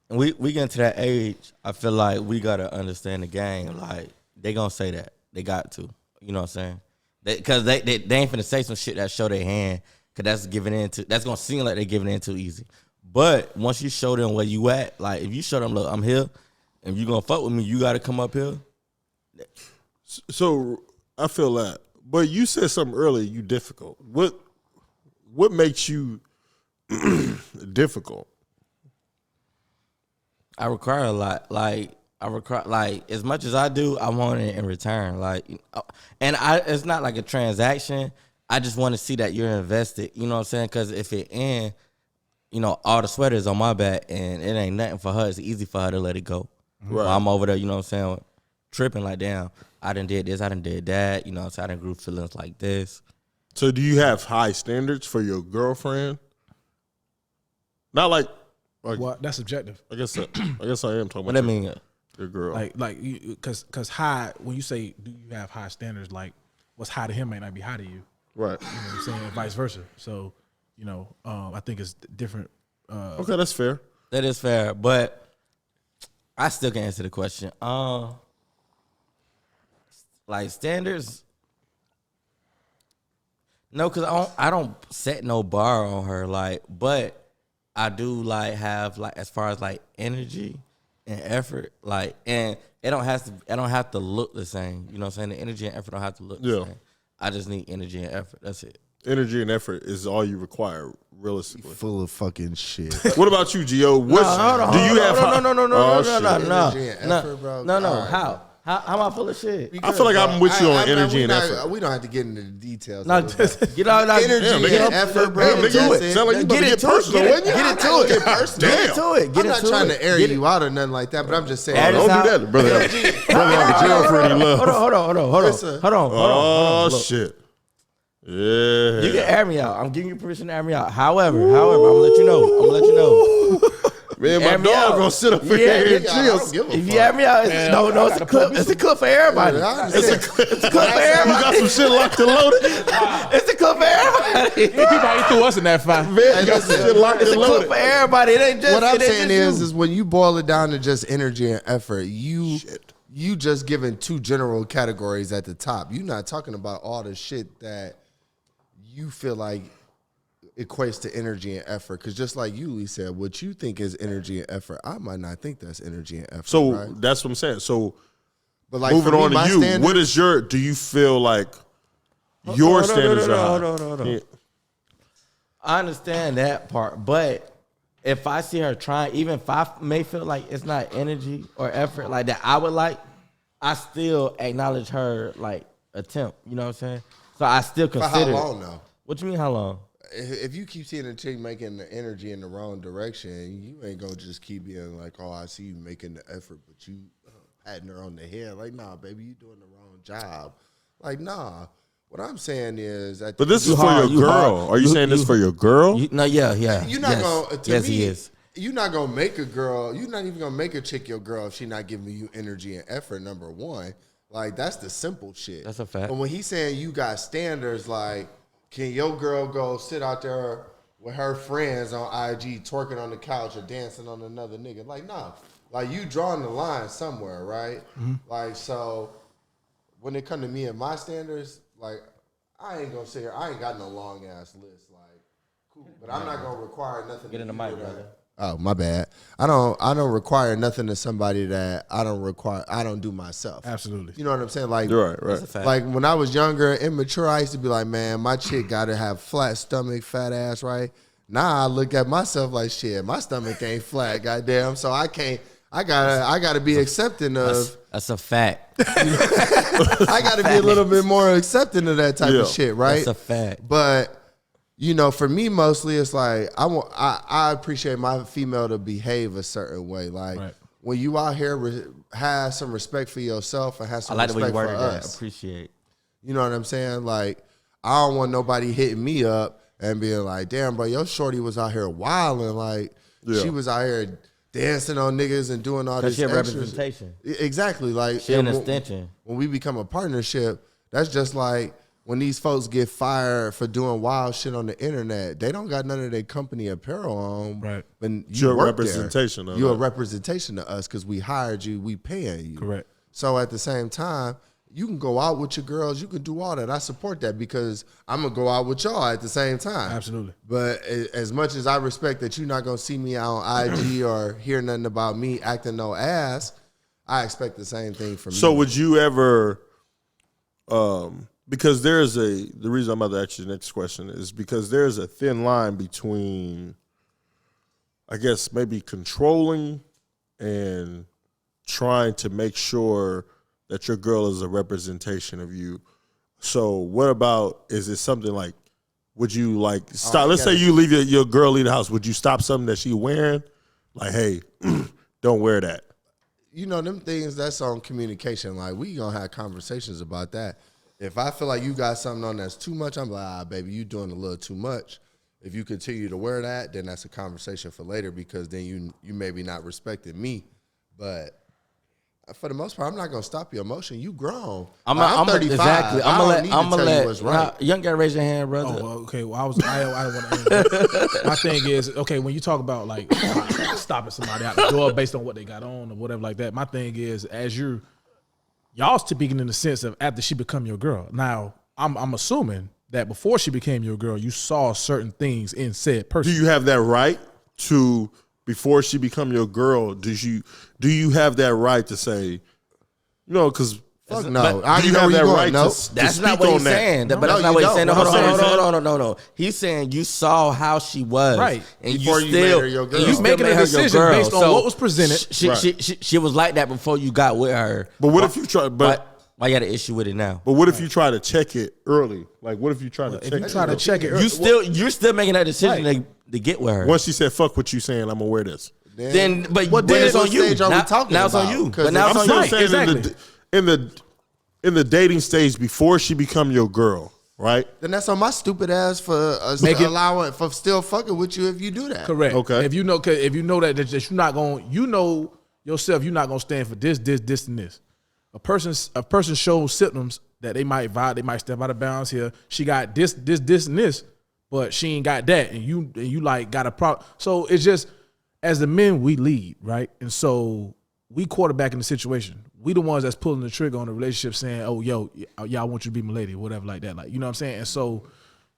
we get into that age. I feel like we gotta understand the game. Like they gonna say that they got to. You know what I'm saying? Because they ain't finna say some shit that show their hand. Cause that's gonna seem like they giving in too easy. But once you show them where you at, like if you show them, look, I'm here, and you gonna fuck with me, you gotta come up here. So I feel that. But you said something earlier, you difficult. What makes you difficult? I require a lot. Like as much as I do, I want it in return. It's not like a transaction. I just want to see that you're invested. You know what I'm saying? Because if it ends, all the sweat is on my back, and it ain't nothing for her. It's easy for her to let it go. Right. While I'm over there, you know what I'm saying, tripping like, damn, I done did this, I done did that. You know what I'm saying? I done grew feelings like this. So do you have high standards for your girlfriend? Not like well, that's subjective. I guess I am talking What about that mean? your girl. Like, because high. When you say, do you have high standards? Like, what's high to him may not be high to you. Right. You know what I'm saying, and vice versa. So, I think it's different. Okay, that's fair. That is fair, but I still can answer the question. Like standards. No, because I don't set no bar on her. Like, but I do have as far as like energy and effort. Like, and it don't have to look the same. You know what I'm saying? The energy and effort don't have to look the same. I just need energy and effort. That's it. Energy and effort is all you require, realistically. Full of fucking shit. What about you, Gio? No. Energy and effort, bro. No. All right, How? How am I full of shit? I feel like I'm with you on energy and effort. We don't have to get into the details. No, of it, but get out. energy and effort, bro. Damn, nigga, That's it. sound like you about to get personal, wasn't you? Get into it. Get into it. Get I'm not into trying it. to air you out or nothing like that, but I'm just saying. That is Don't how- do that, brother. Brother have a jail for any love. Hold on. Oh, Look, shit. Yeah. you can air me out. I'm giving you permission to air me out. However, I'm gonna let you know. Man, my Air me dog out. gonna sit up Yeah, here and yeah, I chill. don't give a If you fuck. air me out, it's a clip. It's a clip for everybody. I understand. It's a clip for You everybody. got some shit locked and loaded? It's a clip for everybody. People ain't threw us in that fight. Man, you got some shit locked It's a and clip loaded. for everybody. It ain't just. What I'm it ain't saying just you. is when you boil it down to just energy and effort, you just giving two general categories at the top. You're not talking about all the shit that you feel like equates to energy and effort. Because just like you, Lee said, what you think is energy and effort, I might not think that's energy and effort. So right? that's what I'm saying. So But like moving for me, on to my you, standard- what is do you feel like your standards are high? Hold on. Yeah. I understand that part, but if I see her trying, even if I may feel like it's not energy or effort like that I would like, I still acknowledge her like attempt. You know what I'm saying? So I still For how consider. long though? What you mean? How long? If you keep seeing a chick making the energy in the wrong direction, you ain't gonna just keep being like, "Oh, I see you making the effort, but you patting her on the head." Like, nah, baby, you doing the wrong job. Like, nah. What I'm saying is, But this is for hard, your you girl. hard. Are you saying this for your girl? No, yeah. you're not yes. gonna. To yes, me, he is. you're not gonna make a girl. You're not even gonna make a chick your girl if she not giving you energy and effort. Number one, like that's the simple shit. That's a fact. But when he's saying you got standards, like, can your girl go sit out there with her friends on IG twerking on the couch or dancing on another nigga? Like, nah. Like, you drawing the line somewhere, right? Like, so when it come to me and my standards, like, I ain't gonna sit here. I ain't got no long ass list. Like, cool, but I'm not gonna require nothing. Get in the mic, brother. Oh, my bad. I don't require nothing to somebody that I don't do myself. Absolutely. You know what I'm saying? Like, Right. That's a fact. like when I was younger and immature, I used to be like, man, my chick gotta have flat stomach, fat ass, right? Now I look at myself like, shit, my stomach ain't flat, goddamn. So I can't. I gotta be accepting of. That's a fact. I gotta be a little bit more accepting of that type of shit, right? That's a fact. But you know, for me, mostly it's like I appreciate my female to behave a certain way. Like when you out here, have some respect for yourself and have I some like the way you respect for worded that. us. Appreciate. You know what I'm saying? Like I don't want nobody hitting me up and being like, "Damn, bro, your shorty was out here wilding. Like she was out here dancing on niggas and doing all this Because she a extra representation. Exactly. Like She an extension. When we become a partnership, that's just like when these folks get fired for doing wild shit on the internet. They don't got none of their company apparel on. Right. But You're a work representation there. of You're a that. representation to us because we hired you. We paying you. Correct. So at the same time, you can go out with your girls. You can do all that. I support that because I'm going to go out with y'all at the same time. Absolutely. But as much as I respect that you're not going to see me out on IG or hear nothing about me acting no ass, I expect the same thing from you. So would you ever, because the reason I'm about to ask you the next question is because there's a thin line between, I guess, maybe controlling and trying to make sure that your girl is a representation of you. So what about, is it something like, would you like stop? Let's say you leave your girl leave the house. Would you stop something that she wearing? Like, hey, don't wear that. You know, them things, that's on communication. Like, we going to have conversations about that. If I feel like you got something on that's too much, I'm like, baby, you doing a little too much. If you continue to wear that, then that's a conversation for later because then you maybe not respecting me. But for the most part, I'm not gonna stop your emotion. You grown. I'm 35. Exactly. I'm gonna let you what's right. Young guy, raise your hand, brother. Oh, well, okay. Well, I don't want to. My thing is, okay, when you talk about like stopping somebody out the door based on what they got on or whatever like that, my thing is, as y'all speaking in the sense of after she become your girl. Now, I'm assuming that before she became your girl, you saw certain things in said person. Do you have that right to, before she become your girl, do you have that right to say, because Fuck no. I do you have that right to That's speak not what on he's that? saying. But No, that's not you what he's don't. saying. No, What I'm hold saying on, no. He's saying you saw how she was, Right. And Before you made her your girl. and You still making a made her your decision girl. based on So what was presented. She was like that before you got with her. But what if you try? Why you got an issue with it now? But what if you try to check it early? Like, what if you try to check If you it try to early? check it, You're still making that decision Right. to get with her. Once she said, "Fuck what you saying," I'm gonna wear this. Then it's on what you. stage are we Now, talking now it's on about? you. 'Cause But now I'm it's on still you. saying exactly. in the dating stage before she become your girl, right? Then that's on my stupid ass for still fucking with you if you do that. correct. Okay. If you know that you're not going, you know yourself, you're not going to stand for this, and this. A person shows symptoms that they might step out of bounds here. She got this, and this, but she ain't got that, and you like got a problem. So it's just, as the men, we lead, right? And so we quarterback in the situation. We the ones that's pulling the trigger on the relationship, saying, "Oh, yo, I want you to be my lady," whatever like that. Like, you know what I'm saying? And so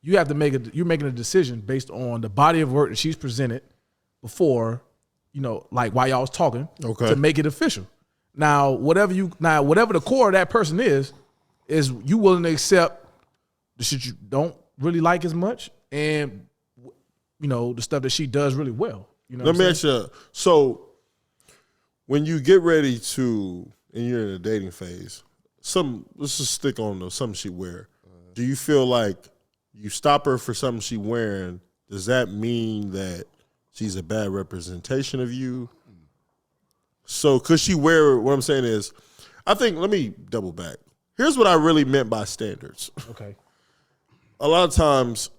you have to you're making a decision based on the body of work that she's presented before, like while y'all was talking, Okay. to make it official. Now, whatever the core of that person is you willing to accept the shit you don't really like as much, and the stuff that she does really well. Let me ask you. So, when you get ready to, and you're in a dating phase, let's just stick on something she wear. Do you feel like you stop her for something she wearing? Does that mean that she's a bad representation of you? So could she wear? What I'm saying is, I think. Let me double back. Here's what I really meant by standards. Okay. A lot of times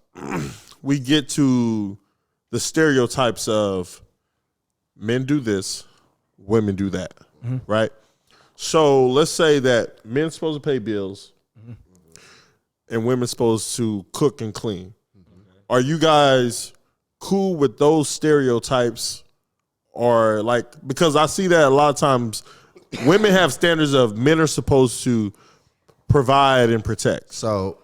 we get to the stereotypes of men do this, women do that, right? So let's say that men's supposed to pay bills and women's supposed to cook and clean. Are you guys cool with those stereotypes? Or like, because I see that a lot of times women have standards of men are supposed to provide and protect. So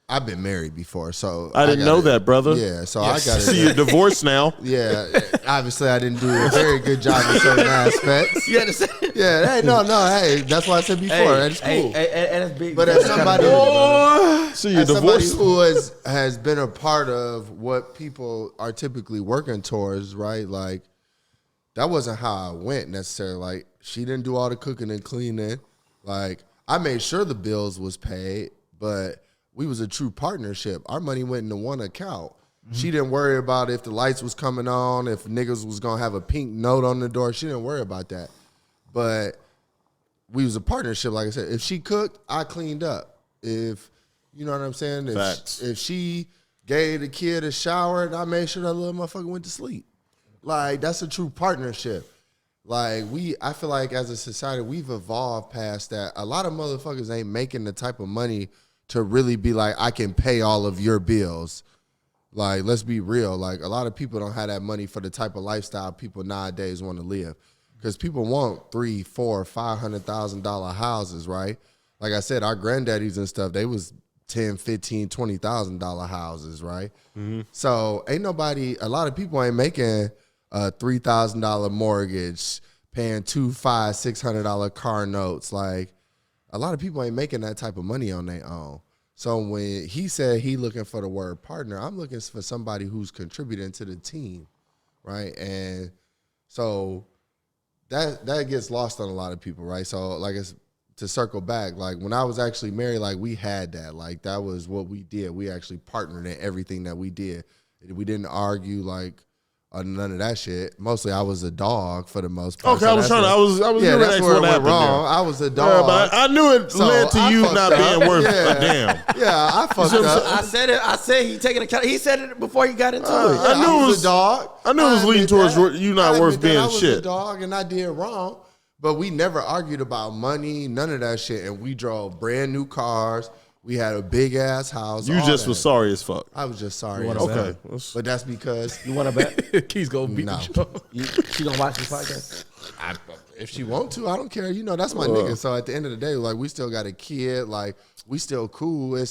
I've been married before, so I didn't know that, brother. Yeah, so I got So you're divorced now. Yeah, obviously I didn't do a very good job in certain aspects. You understand? Yeah, hey, no, hey, that's why I said before. That's cool. And it's big. But as somebody, So you're as somebody divorced. who has been a part of what people are typically working towards, right? Like that wasn't how I went necessarily. Like she didn't do all the cooking and cleaning. Like I made sure the bills was paid, but we was a true partnership. Our money went into one account. She didn't worry about if the lights was coming on, if niggas was gonna have a pink note on the door. She didn't worry about that. But we was a partnership, like I said. If she cooked, I cleaned up. If you know what I'm saying, Facts. if she gave the kid a shower, I made sure that little motherfucker went to sleep. Like that's a true partnership. Like I feel like as a society, we've evolved past that. A lot of motherfuckers ain't making the type of money to really be like, I can pay all of your bills. Like, let's be real. Like, a lot of people don't have that money for the type of lifestyle people nowadays want to live. Because people want $300,000, $400,000, $500,000 houses, right? Like I said, our granddaddies and stuff, they was $10,000, $15,000, $20,000 houses, right? So ain't nobody, a lot of people ain't making a $3,000 mortgage, paying $200, $500, $600 car notes. Like, a lot of people ain't making that type of money on their own. So when he said he looking for the word partner, I'm looking for somebody who's contributing to the team, right? And so that gets lost on a lot of people, right? So like it's to circle back, like when I was actually married, like we had that, like that was what we did. We actually partnered in everything that we did. We didn't argue like none of that shit. Mostly, I was a dog for the most part. Okay, I was that's yeah, that's where it went happened wrong. there. I was a Yeah, dog. but I knew it So led to I you fucked not up. being worth Yeah. a damn. Yeah, I fucked up. I said it. I said he taking account. He said it before he got into it. I knew it was was a dog. I knew it was leading admit towards that. you not I worth admit that being I was a shit. dog and I did wrong, but we never argued about money, none of that shit. And we drove brand new cars. We had a big ass house. You all just that. was sorry as fuck. I was just sorry. wanna as bet? hell. Okay. But that's because You want to bet? Keys gonna beat No. the show. She gonna watch this podcast? if she want to, I don't care. You know, that's my nigga. So at the end of the day, like we still got a kid. Like we still cool.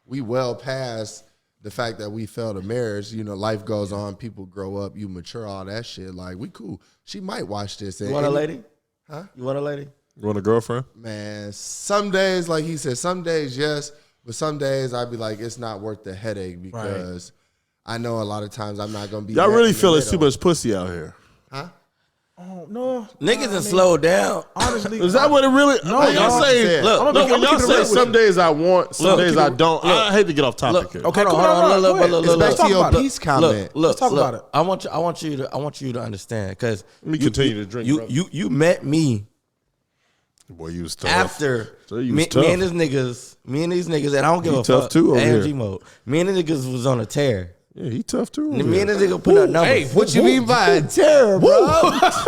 We well past the fact that we failed a marriage. You know, life goes on. People grow up. You mature. All that shit. Like we cool. She might watch this. You want a lady? Huh? You want a lady? You want a girlfriend? Man, some days, like he said, some days yes, but some days I'd be like, it's not worth the headache because I know a lot of times I'm not gonna be. Y'all met really in the feel it's too middle. much pussy out here. Huh? Oh no, Niggas have slowed down. honestly, Is that what it really? No, when y'all no, say, look, no, look, when y'all keep it say real with some you. days I want, some days I don't. I hate to get off topic Look, here. Okay, hold cool, on, no, look, go ahead. look, It's back look, to your about it. peace comment. Look, talk about it. I want you to understand because Let me continue to drink, brother. You met me Boy, you was tough. after So you me, was tough. me and these niggas, and I don't give He a tough fuck. too over AMG here. mode. Me and the niggas was on a tear. Yeah, he tough too. over Me and here. the nigga put up numbers. Hey, What you mean by a terror, bro?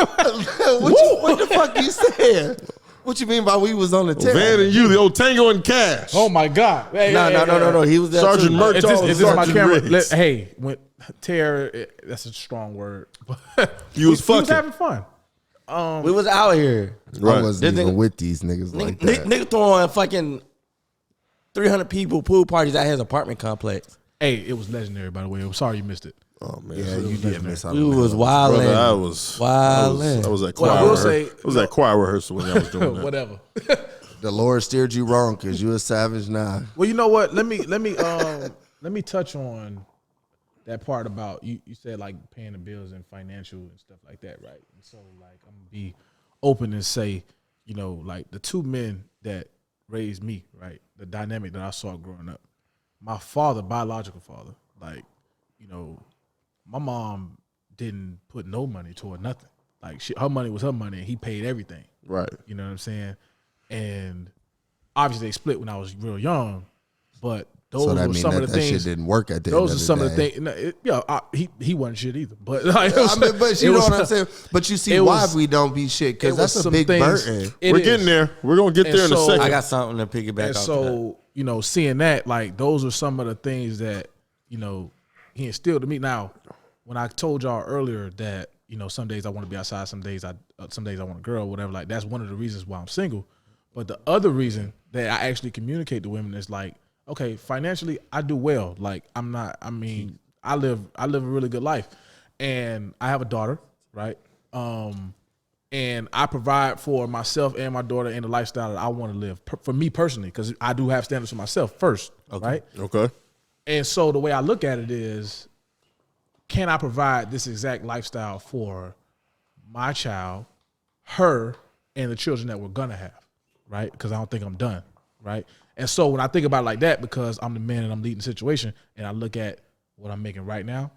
what the fuck you saying? What you mean by we was on the terror? Van and you, the old Tango and Cash. Oh my god, hey, No, hey, no, hey, no, no, hey. no. He was there Sergeant too. Murtaugh. Is this my Sergeant camera? Riggs. Hey, when terror, that's a strong word. You was we was fucking. having fun. We was out here. I wasn't This even nigga- with these niggas like Nigga, that. nigga throwing fucking 300 people pool parties at his apartment complex. Hey, it was legendary, by the way. I'm sorry you missed it. Oh man, Yeah, you did miss out. We on was that. wildin'. brother, I was at Well, I choir. will say- I was at choir rehearsal when I was doing that. Whatever. The Lord steered you wrong because you a savage now. Well, you know what? Let me touch on that part about you said like paying the bills and financial and stuff like that, right? And so like I'm gonna be open and say, you know, like the two men that raised me, right? The dynamic that I saw growing up. My father, biological father, like, you know, my mom didn't put no money toward nothing. Like her money was her money, and he paid everything. Right. You know what I'm saying? And obviously they split when I was real young, but those So that were means some that, of the that things. shit didn't work at the Those end are of some the of the day. things. He wasn't shit either. But like, But you know what I'm saying? But you see it why was- we don't be shit, because it was that's a some big things- burden. it We're is. getting there. We're gonna get And there in a so- second. I got something to piggyback And off so, you know, seeing that, like, those are some of the things that, you know, he instilled to me. Now, when I told y'all earlier that, you know, some days I want to be outside, some days I want a girl, whatever. Like, that's one of the reasons why I'm single. But the other reason that I actually communicate to women is like, okay, financially I do well. Like, I live a really good life, and I have a daughter, right? And I provide for myself and my daughter in the lifestyle that I want to live for me personally, because I do have standards for myself first, right? Okay. And so the way I look at it is, can I provide this exact lifestyle for my child, her, and the children that we're gonna have, right? Because I don't think I'm done, right? And so when I think about it like that, because I'm the man and I'm leading the situation, and I look at what I'm making right now,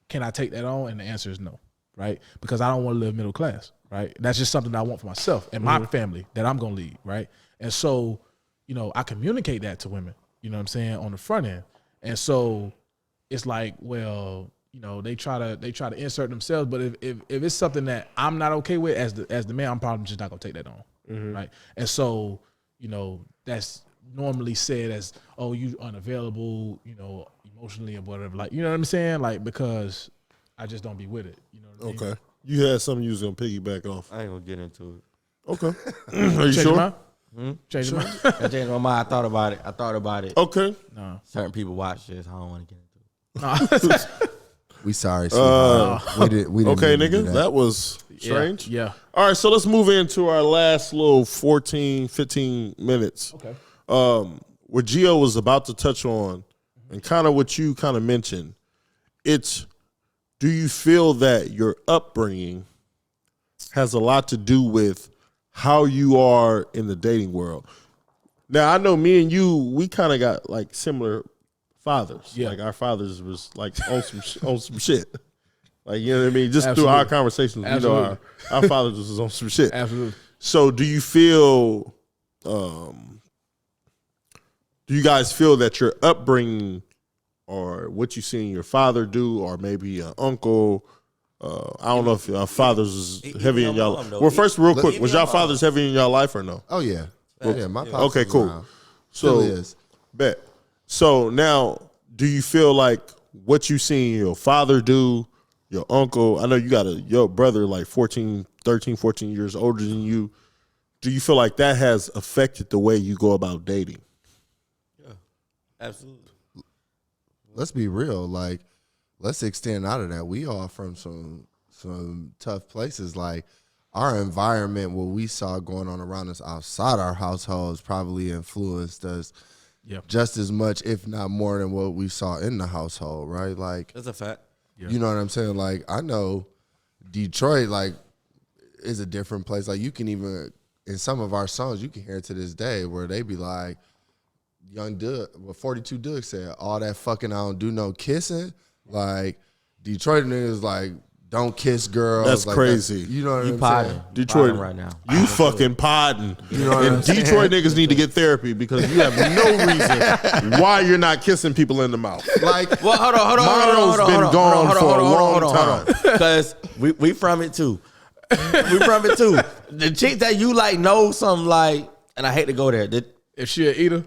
can I take that on? And the answer is no, right? Because I don't want to live middle class, right? That's just something that I want for myself and my family that I'm gonna lead, right? And so, you know, I communicate that to women, you know what I'm saying, on the front end. And so it's like, well, you know, they try to insert themselves, but if it's something that I'm not okay with as the man, I'm probably just not gonna take that on, right? And so, you know, that's normally said as, oh, you unavailable, you know, emotionally or whatever, like, you know what I'm saying, like, because I just don't be with it, you know what I mean? Okay. You had something you was gonna piggyback off. I ain't gonna get into it. Okay. Are you Change your sure? mind? Change your mind? I changed my mind. I thought about it. Okay. No. Certain people watch this. I don't want to get into it. We sorry, sweetheart. We didn't Okay, mean to do nigga. That was strange. Yeah. All right, so let's move into our last little 14, 15 minutes. Okay. What Gio was about to touch on, and kind of what you kind of mentioned, it's, do you feel that your upbringing has a lot to do with how you are in the dating world? Now, I know me and you, we kind of got like similar fathers. Yeah. Like our fathers was like on some shit. Like, you know what I mean? Just Absolutely. through our conversations, we know Absolutely. our fathers was on some shit. Absolutely. So do you feel, do you guys feel that your upbringing or what you seen your father do, or maybe an uncle, I don't know if your fathers is heavy in your y'all. mom, though. Well, first, real quick, Even was your y'all mom. fathers heavy in y'all life or no? Oh yeah, yeah. My pops Okay, was cool. around. So, Still is. bet. So now, do you feel like what you seen your father do, your uncle, I know you got your brother like 13, 14 years older than you. Do you feel like that has affected the way you go about dating? Absolutely. Let's be real. Like, let's extend out of that. We all from some tough places. Like, our environment, what we saw going on around us outside our households, probably influenced us just as much, if not more, than what we saw in the household. Right? Like, That's a fact. you know what I'm saying? Like, I know Detroit, like, is a different place. Like, you can even, in some of our songs, you can hear it to this day where they be like, Young Doug, what 42 Doug said, all that fucking I don't do no kissing. Like, Detroit niggas, like, don't kiss girls. That's like, crazy. You know what You I'm potting. saying? Detroit Potting right now. You fucking podding. You know what I'm And saying? Detroit niggas need to get therapy because you have no reason why you're not kissing people in the mouth. Like, Well, hold on. Mario's been gone for a long time. Because we from it too. We from it too. The chick that you like know something like, and I hate to go there. If she a eater,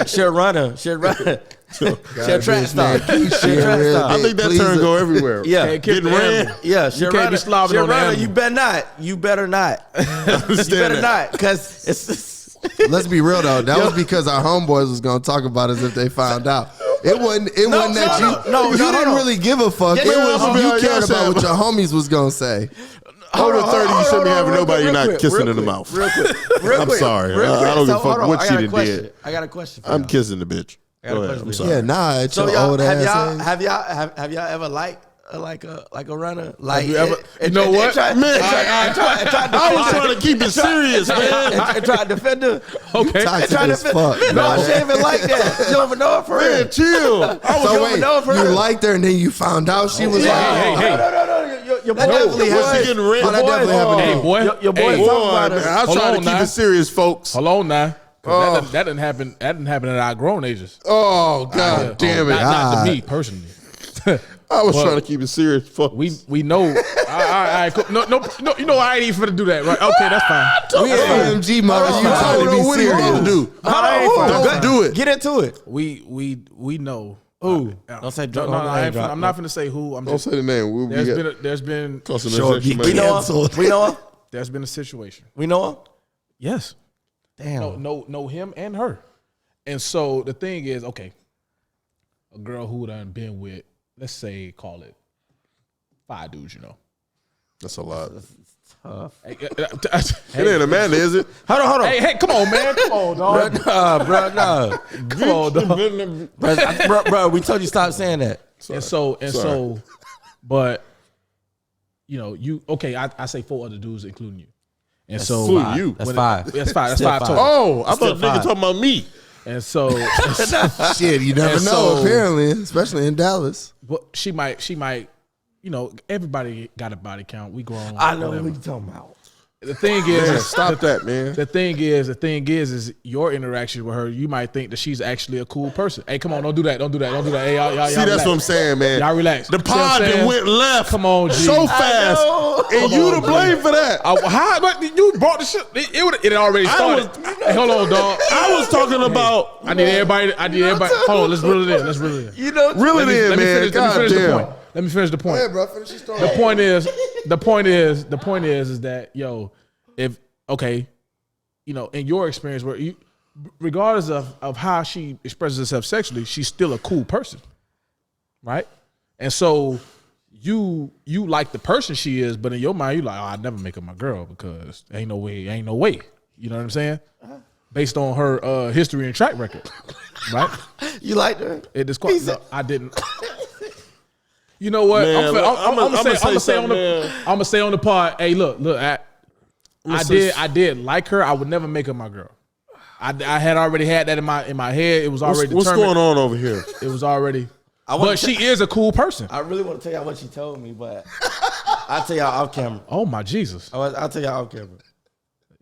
She'll run her. She'll track star. Keep She'll shit track real star. I think that Please, turn go everywhere. Yeah. can't kiss Getting the ran. animal. Yeah, she'll can't run be her. slobbing She'll on the run her. animal. You better not. You better not. You Understand better that. not. Because it's let's be real though. That was because our homeboys was gonna talk about us if they found out. It wasn't that no, you hold didn't on. really give a fuck. Yeah, It yeah, was hold you on, cared y'all about what said- your homies was gonna say. Over 30, you shouldn't be having nobody you're not quick, kissing real in the quick, mouth. Real quick. Real I'm quick, sorry. real I quick. don't give a So, fuck hold on. what I she got a done question. did. I got a question for I'm y'all. kissing the bitch. I got a Go ahead. question I'm for sorry. Yeah, nah, it's So your y'all, old have ass. y'all ass. have y'all have y'all ever liked like a runner? Like you ever- you know what? Man, I was trying to keep it serious, man. and try to defend her. Okay. Toxic Try to as defend. fuck. No, man. she ain't even like that. You don't even know her for real. Man, chill. So wait, know for you real. liked her and then you found out she was Hey, like, hey, hey. No. Your boy That definitely Was happened. he getting red? Oh, that definitely happened. Hey, boy. Your boy Hey, talking Boy, about man, her. I was Hold trying on to keep now. it serious, folks. Hold on now. 'Cause that didn't happen. That didn't happen at our grown ages. Oh, God damn it. Not to me personally. I was But trying to keep it serious, folks. We know. All right, cool. No. You know I ain't even finna do that, right? Okay, that's fine. We in AMG mode. You I trying don't to know be what he serious. gonna do. Don't do it. Get into it. We know. Who? Don't say No, I'm not finna say who. I'm Don't just. say the name. There's been Sure, get We know canceled. her. We know her. there's been a situation. We know her. Yes. Damn. Know him and her. And so the thing is, okay, a girl who done been with, let's say, call it 5 dudes, you know. That's a lot. Hey, It ain't Amanda, is it? Hold on. hey, come on, man. Come on, dog. Nah. Come on, dog. Bro, we told you stop saying that. And so, but you know, I say 4 other dudes, including you. And so Including you. That's when- 5. That's 5. That's Still 5 5. total. Oh, I Still thought nigga 5. talking about me. And so, Shit, you never And know. so- Apparently, especially in Dallas. but she might, you know, everybody got a body count. We grown. I know whatever. who you talking about. The thing is, Man, stop that, man. The thing is your interaction with her. You might think that she's actually a cool person. Hey, come on, don't do that. Hey, y'all See, that's relax. what I'm saying, man. Y'all relax. The See what I'm pod saying? that went left. Come on, G. so fast, and Come you on, to G. blame for that. How? But you brought the shit. It already started. Hey, hold on, dog. I was talking about I need everybody. Hold on. Let's reel it in. You know, reel it in, man. God damn. Let me finish the point. Yeah, bro, finish your story. The point is that you know, in your experience, where you, regardless of how she expresses herself sexually, she's still a cool person, right? And so you like the person she is, but in your mind, you like, oh, I'd never make her my girl because ain't no way. You know what I'm saying? Based on her history and track record, right? you liked her. No, I didn't. You know what? Man, I'm I'ma say say on something, man. I'm gonna say on the pod. Hey, look. say- I did like her. I would never make her my girl. I had already had that in my head. It was already What's determined. going on over here? It was already. want But to- she is a cool person. I really want to tell y'all what she told me, but I'll tell y'all off camera. Oh my Jesus, I'll tell y'all off camera.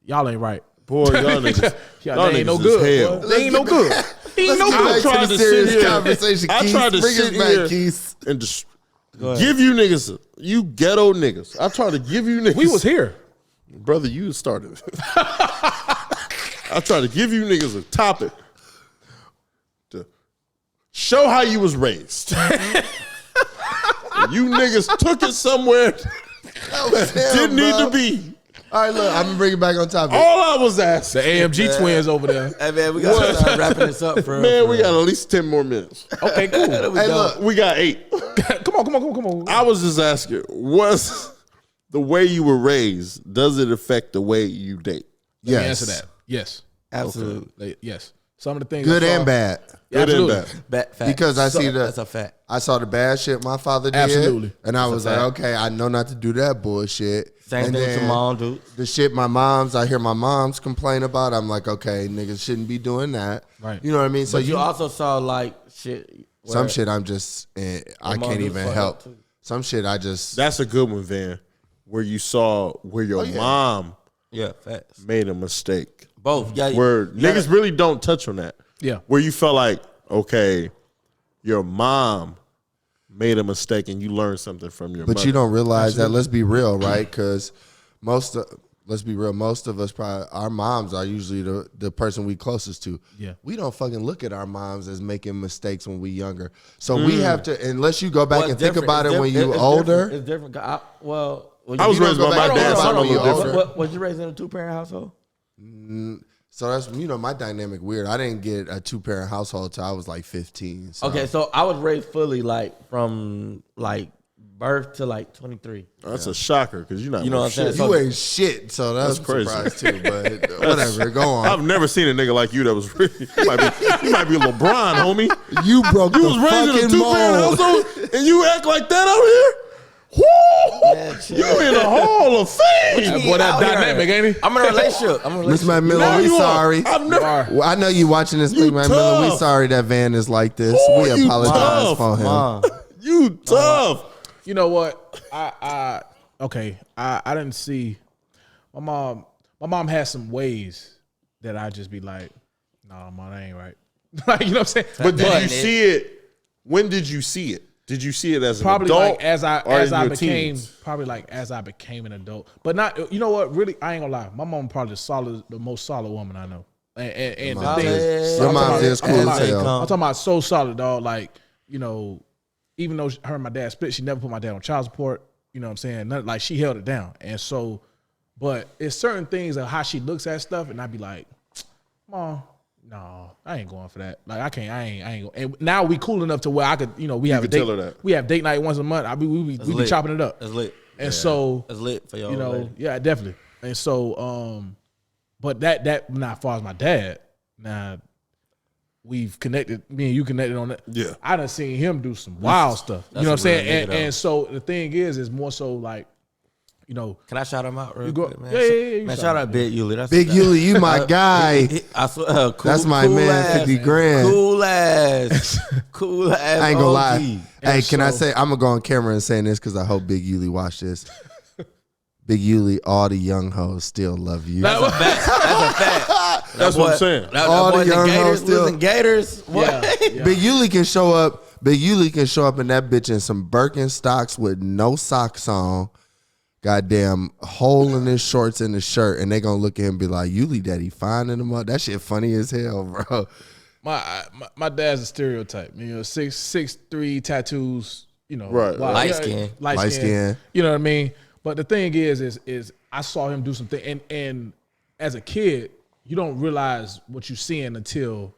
y'all ain't right. Boy, y'all niggas. Y'all Y'all ain't no niggas is good. hell. boy. They ain't no good. He ain't no Let's good. get back tried to to the serious sit here. conversation. I Keith. tried to Bring sit us back, here. Keith. And just give you niggas, you ghetto niggas. I tried to give you niggas. We was here. Brother, you started. I tried to give you niggas a topic to show how you was raised. You niggas took it somewhere that didn't need to be. All right, look, I'm gonna bring it back on topic. All I was asking, The AMG twins over there. Hey man, we got to start wrapping this up, for man, we got at least 10 more minutes. Okay, cool. Hey, look, We got 8. Come on. I was just asking, was the way you were raised, does it affect the way you date? Let me answer that. Yes. Absolutely. Yes. Some of the things good I saw- and bad. Good and Absolutely. bad. Fact. Because I see That's a fact. I saw the bad shit my father did. Absolutely. And I was like, fact. okay, I know not to do that bullshit. Same And thing with your then mom, dude. The shit I hear my moms complain about. I'm like, okay, niggas shouldn't be doing that. Right. You know what I mean? So But you also saw like shit. some where shit I'm just, I mom can't do even fuck help. up, too. Some shit I just, That's a good one, Van, where you saw where your mom Yeah, facts. made a mistake. Both. Yeah. Where you gotta- niggas really don't touch on that. Yeah. Where you felt like, okay, your mom made a mistake and you learned something from your but mother. you don't realize that. Let's be real, right? Because let's be real, most of us probably, our moms are usually the person we closest to. Yeah. We don't fucking look at our moms as making mistakes when we younger. So we have to, unless you go back Well, and it's think different. about It's it when diff- you it's older. different. It's different. When I was you raised go by back- my dad, so I know a hold on, little hold on. different. Was you raised in a 2-parent household? So that's, my dynamic weird. I didn't get a 2-parent household till I was like 15. So. Okay, so I was raised fully like from like birth to like 23. That's a shocker because you're not. You know what I'm saying? You ain't shit, so that's crazy. surprise too. But whatever, go on. I've never seen a nigga like you that was really. You might be LeBron, homie. You broke You the was raised in a fucking 2-parent mold. household, and you act like that out here. Woo! Man, chill. You in the Hall of Fame. That boy, that Out here. dynamic, ain't he? I'm in a relationship. Miss McMillan, Now we you are. sorry. I've never. Well, I know you watching this, You Miss McMillan. We tough. sorry that Van is like this. Oh, We you apologize tough. for him. Mom. You tough. You know what? I didn't see my mom. My mom has some ways that I just be like, nah, mom, that ain't right. Like, you know what I'm saying? But did you see it? When did you see it? Did you see it as an Probably adult? like as I or in your became teens? probably like as I became an adult. But not, you know what? Really, I ain't gonna lie. My mom probably the most solid woman I know. And the thing is, Your I'm mom's talking is about- cool I'm as talking hell. about- I'm talking about so solid, dog. Like, you know, even though her and my dad split, she never put my dad on child support. You know what I'm saying? Nothing, like, she held it down. And so, but it's certain things of how she looks at stuff, and I'd be like, Mom, no, I ain't going for that. Like, I ain't going. And now we cool enough to where I could, you know, we have a could date. tell her that. We have date night once a month. We be lit. chopping it up. That's lit. And so, That's lit for y'all. you know, lady. yeah, definitely. And so, but that not as far as my dad. Now, we've connected. Me and you connected on that. Yeah. I done seen him do some wild stuff. You That's know what I'm a real saying? nigga, though. And so the thing is more so like, you know, Can I shout him out real You go- quick, man? yeah, you Man, shout shout him out Big Yuli. That's Big Yuli, you my guy. I swear, cool, That's my cool man, ass, 50 grand. Cool ass. Cool ass. I ain't gonna OG. lie. Hey, And can I so- say, I'm gonna go on camera and saying this because I hope Big Yuli watch this. Big Yuli, all the young hoes still love you. That's a fact. That's what I'm saying. All the That boy young in hoes Gators, still- losing Gators. What? yeah. Big Yuli can show up. Big Yuli can show up in that bitch in some Birkenstocks with no socks on. Goddamn hole in his shorts and the shirt, and they gonna look at him and be like, Yuli daddy fine in the mud. That shit funny as hell, bro. My dad's a stereotype. You know, 6'3", tattoos. You know, Right, wild- Light yeah, skin. Light skin. You know what I mean? But the thing is I saw him do something, and as a kid, you don't realize what you're seeing until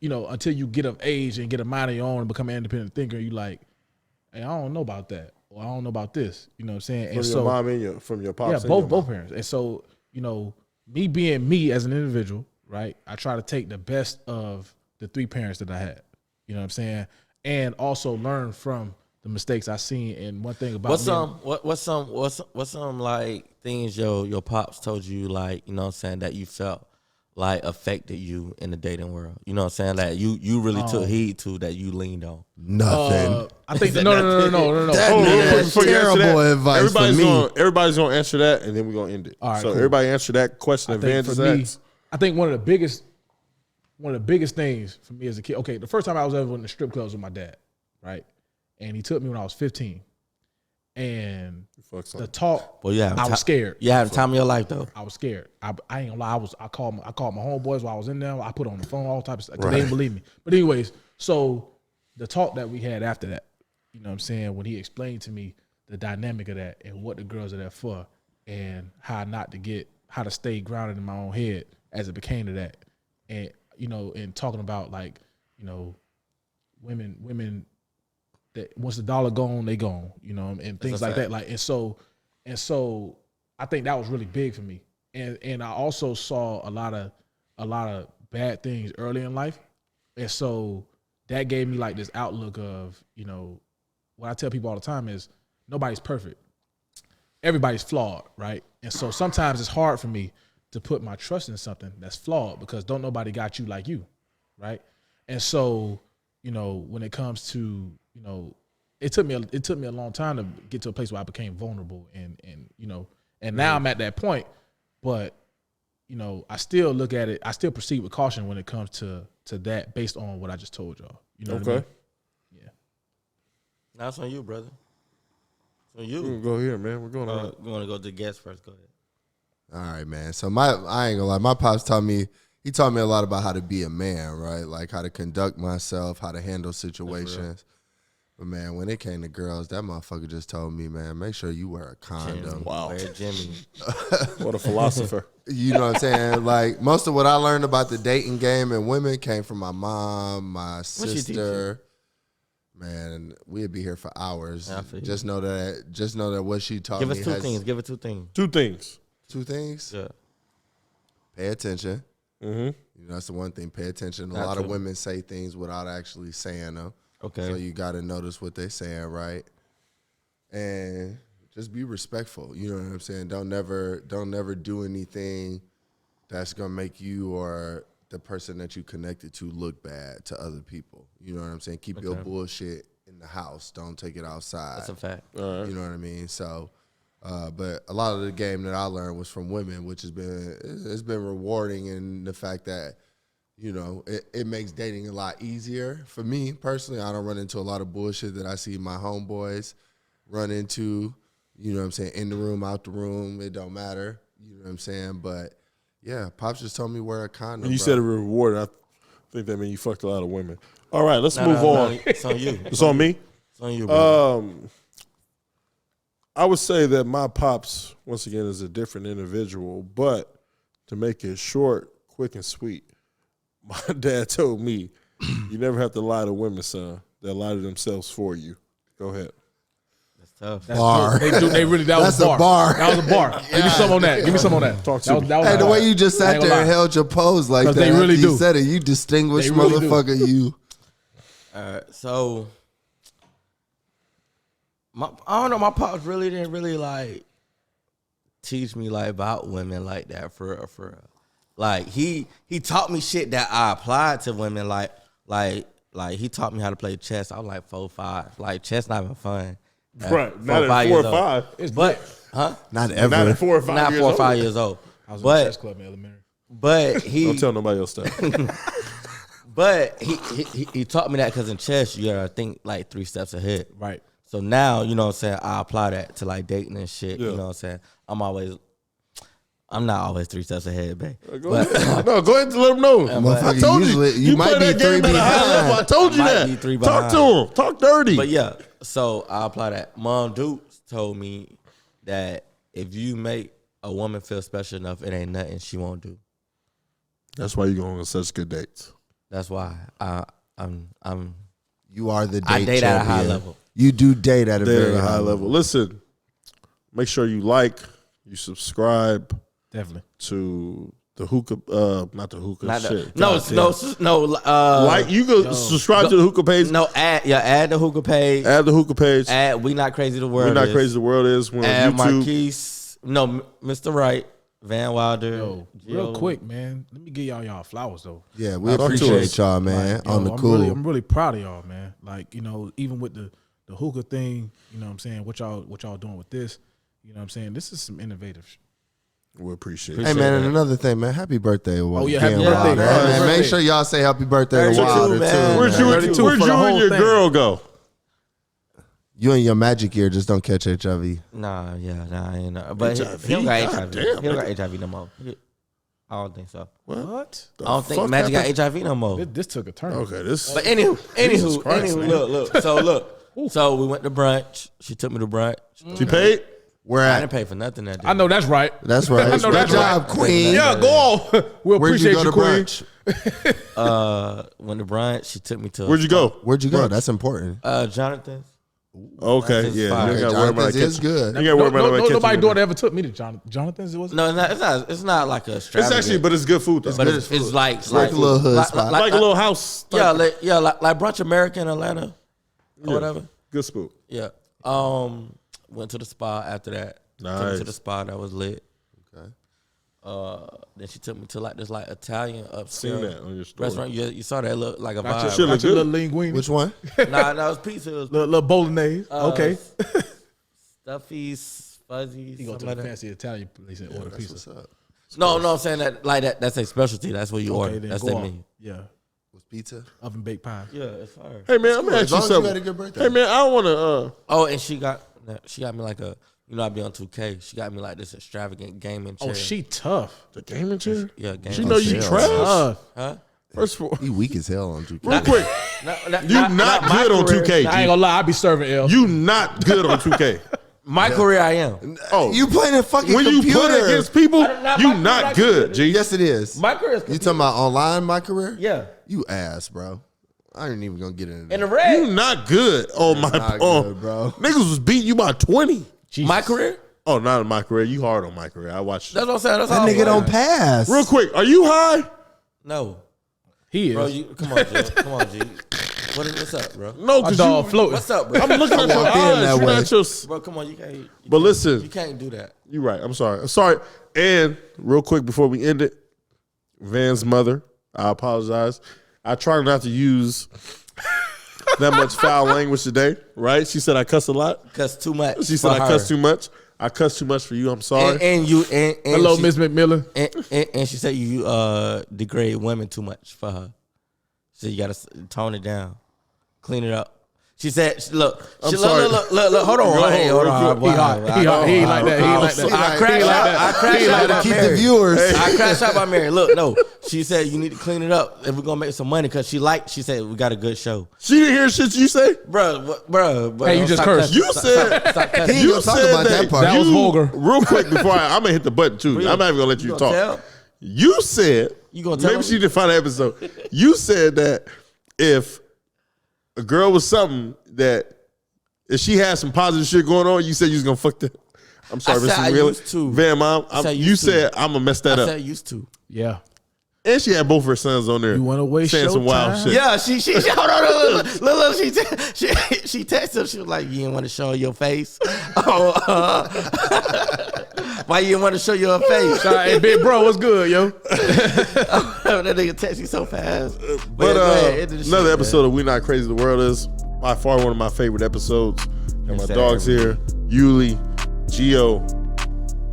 you get of age and get a mind of your own and become an independent thinker. You like, hey, I don't know about that, or I don't know about this. You know what I'm saying? From And your so, mom and from your pops. yeah, and your both mom. parents. And so, you know, me being me as an individual, right? I try to take the best of the three parents that I had. You know what I'm saying? And also learn from the mistakes I seen. And one thing about What's some like things your pops told you, like, you know what I'm saying, that you felt like affected you in the dating world? You know what I'm saying? That you really took heed to, that you leaned on. Nothing. I think no. That Hold on, nigga, real quick before you answer terrible that, advice for me. Everybody's gonna answer that, and then we're gonna end it. All right, so cool. everybody answer that question. I think Advance for me, asked. I think one of the biggest things for me as a kid. Okay, the first time I was ever in the strip clubs with my dad, right? And he took me when I was 15. And Fuck the something. talk, Well, yeah, I was scared. You having time of your life though. I was scared. I ain't gonna lie. I called my homeboys while I was in there. I put on the phone, all types of stuff. They didn't believe me. But anyways, so the talk that we had after that, you know what I'm saying, when he explained to me the dynamic of that and what the girls are there for and how to stay grounded in my own head as it became to that. And, you know, and talking about, like, you know, women that once the dollar gone, they gone, you know, and things like that. Like, and so I think that was really big for me. And I also saw a lot of bad things early in life. And so that gave me like this outlook of, you know, what I tell people all the time is nobody's perfect. Everybody's flawed, right? And so sometimes it's hard for me to put my trust in something that's flawed because don't nobody got you like you, right? And so, you know, when it comes to, you know, it took me a long time to get to a place where I became vulnerable and you know, and now I'm at that point, but you know, I still look at it, I still proceed with caution when it comes to that based on what I just told y'all. You know what I mean? Yeah. Now it's on you, brother. It's on you. Go here, man. We're going on. You want to go to the guest first? Go ahead. All right, man. So I ain't gonna lie. My pops taught me a lot about how to be a man, right? Like how to conduct myself, how to handle situations. But man, when it came to girls, that motherfucker just told me, man, make sure you wear a condom. Wow. Where Jimmy? What a philosopher. You know what I'm saying? Like most of what I learned about the dating game and women came from my mom, my she teach sister. Man, we'd be here for hours. I feel you. Just know that what she taught Give me us two has things. Give it 2 things. 2 things. 2 things. Yeah. Pay attention. Mm-hmm. You know, that's the one thing. Pay attention. A Got lot to. of women say things without actually saying them. Okay. So you got to notice what they're saying, right? And just be respectful. You know what I'm saying? Don't never do anything that's gonna make you or the person that you connected to look bad to other people. You know what I'm saying? Keep your bullshit in the house. Don't take it outside. That's a fact. You know what I mean? So, but a lot of the game that I learned was from women, which has been rewarding in the fact that, you know, it makes dating a lot easier. For me personally, I don't run into a lot of bullshit that I see my homeboys run into, you know what I'm saying, in the room, out the room, it don't matter. You know what I'm saying? But yeah, Pops just told me wear a condom. And you bro. said a reward. I think that means you fucked a lot of women. All right, let's move on. It's on you. It's on me. It's on you, bro. I would say that my pops, once again, is a different individual, but to make it short, quick, and sweet, my dad told me, you never have to lie to women, son. They'll lie to themselves for you. Go ahead. That's tough. Bar. They do. They really. That was That's a a bar. bar. That was a bar. Give me some on that. Give me some on that. Talk to that was, me. that was Hey, the hard. way you just I sat ain't there gonna and lie. held your pose like 'Cause that, they really after you do. said it, you distinguished They really do. motherfucker, you. So, I don't know. My pops really didn't really like teach me like about women like that for real. Like he taught me shit that I applied to women. Like he taught me how to play chess. I was like 4, 5. Like chess not even fun. Right. Not at 4 or 5. Not Not ever. at 4 or 5 Not years 4 or old. 5 years old. I was in the chess club in elementary. But he Don't tell nobody else that. But he taught me that because in chess you gotta think like 3 steps ahead. Right. So now, you know what I'm saying, I apply that to like dating and shit. Yeah. You know what I'm saying? I'm not always 3 steps ahead, babe. Go ahead and let them know. I Motherfucker, told usually you. You might play be that game 3 at a high level. I behind. told you Might that. be 3 Talk to behind. him. Talk dirty. But yeah, so I apply that. Mom Dukes told me that if you make a woman feel special enough, it ain't nothing she won't do. That's why you going on such good dates. That's why I'm You are the date I date at a high champion. level. You do date at a Date very at a high level. Listen, make sure you like, you subscribe Definitely. to the hookah, not the hookah Not shit. the, no. Like you go subscribe to the hookah page. No, add the hookah page. Add the hookah page. Add We Not Crazy the World We're not Is. crazy. The world is. We're on Add YouTube. Marquise. No, Mr. Wright, Van Wilder. Yo, real quick, man. Let me give y'all flowers though. Yeah, we Talk to appreciate us. y'all, man. Like, yo, on the I'm cool. I'm really proud of y'all, man. Like, you know, even with the hookah thing, you know what I'm saying, what y'all doing with this, you know what I'm saying? This is some innovative shit. We appreciate Hey it. man, and another thing, man. Happy birthday! Oh, yeah, happy birthday. Wilder. Happy Hey, man, birthday. make sure y'all say happy birthday to 32, Wilder man. too. Where'd man. you, 32 where'd for the you and whole your thing. girl go? You and your magic year just don't catch HIV. Nah, I ain't know. But HIV? he don't got God HIV. damn, He don't got HIV no more. I don't think so. What? I don't think fuck Magic happened? got HIV no more. This took a turn. Okay, this. But anywho, Christ, man. look. So we went to brunch. She took me to brunch. She paid. Where I at? didn't pay for nothing that day. I know that's right. That's right. I know Good that's job, right. Queen. Yeah, go on. We Where'd you appreciate go to Queen. brunch? Went to brunch. She took me to Where'd you go? Where'd you go? Brunch. That's important. Jonathan's. Okay, That's yeah. fine. You ain't gotta worry about Jonathan's that is catching- good. You ain't gotta worry about that catching Nobody you. daughter ever took me to Jonathan's. It was No, it's not like a It's extravagant. actually, but it's good food though. but it's like like a little hood spot. like a little house. Yeah, like Brunch America in Atlanta or whatever. Good spoon. Yeah. Went to the spa after that. Took me Nice. to the spa. That was lit. Okay. Then she took me to like this like Italian upscale Seen that on your story. restaurant. You saw that look like a got vibe. Shit your look good. little linguine. Which one? Nah, that was pizza. It was little bolognese. Okay. stuffy, fuzzy. You go to something the like that. fancy Italian place and order That's pizza. what's up. No, I'm saying that like that's a specialty. That's what you order. then That's go the on. menu. Yeah. Was pizza? Oven baked pie. Yeah, it's fire. Hey man, I'm gonna As ask you long as you something. had a good birthday. Hey man, I don't want to. Oh, and she got me like a, you know, I be on 2K. She got me like this extravagant gaming chair. Oh, she tough. The gaming chair. Yeah, gaming She know you shit. trash. Tough. Huh? First of all, He weak as hell on 2K. real quick, you not my good on career. 2K. I ain't gonna lie, I be serving L. You not good on 2K. My career, I am. Oh, You playing a fucking when computer. you play against people, not you my not career, good. G. Yes, it is. My career is You talking about online, my career? yeah. You ass, bro. I ain't even gonna get into that. In the red. You not good on my not on. good, bro. Niggas was beating you by 20. My career? Oh, not in my career. You hard on my career. I watched. That's what I'm saying. That's That all nigga I'm don't saying. pass. Real quick, are you high? No. He is. Bro, come on, G. Come on, G. What's up, bro? No, My because dog you. floating. What's up, bro? I'm looking at your walked in eyes. that You're way. not your. Bro, come on, you can't. But listen, You can't do that. you're right. I'm sorry. I'm sorry. And real quick before we end it, Van's mother. I apologize. I try not to use that much foul language today. Right? She said I cuss a lot. Cuss too much. She said for I her. cuss too much. I cuss too much for you. I'm sorry. And you and Hello, she, Miss McMillan. And she said you degrade women too much for her. So you gotta tone it down, clean it up. She said, "Look, I'm sorry. look, hold on, Go hey, on, hold real on. quick. He hot. He ain't like that. He ain't like that. I crashed out. I crashed out by Keep the Mary. viewers. I crashed out by Mary. Look, no, she said you need to clean it up if we're gonna make some money because she said we got a good show, She didn't hear shit you say. bro. Hey, you just cursed. You said Stop cussing. He you gonna talk said about that part. That was you- vulgar. Real quick before I'm gonna hit the button too. I'm not even gonna let you gonna talk. tell? You said You gonna tell maybe me? she didn't find the episode. You said that if a girl was something that if she had some positive shit going on, you said you was gonna fuck that. I'm sorry, I said I Mrs. Wheeler. used to. Van Mom, I said you used to. said I'm gonna mess that I up. said used to. Yeah. And she had both her sons on there. You wanna waste saying your some wild time? shit. Yeah, she hold on, look, she texted him. She was like, "You didn't want to show your face." Why you didn't want to show your face? Hey, big bro, what's good, yo? That nigga text you so fast. But yeah, go ahead, into the another shit, episode of We Not Crazy the World is by far one of my favorite episodes. And my Yes, dogs sir. here, Yuli, Gio,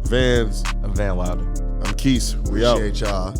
Vans. man. I'm Van Wilder. I'm Keith. We out. Appreciate y'all.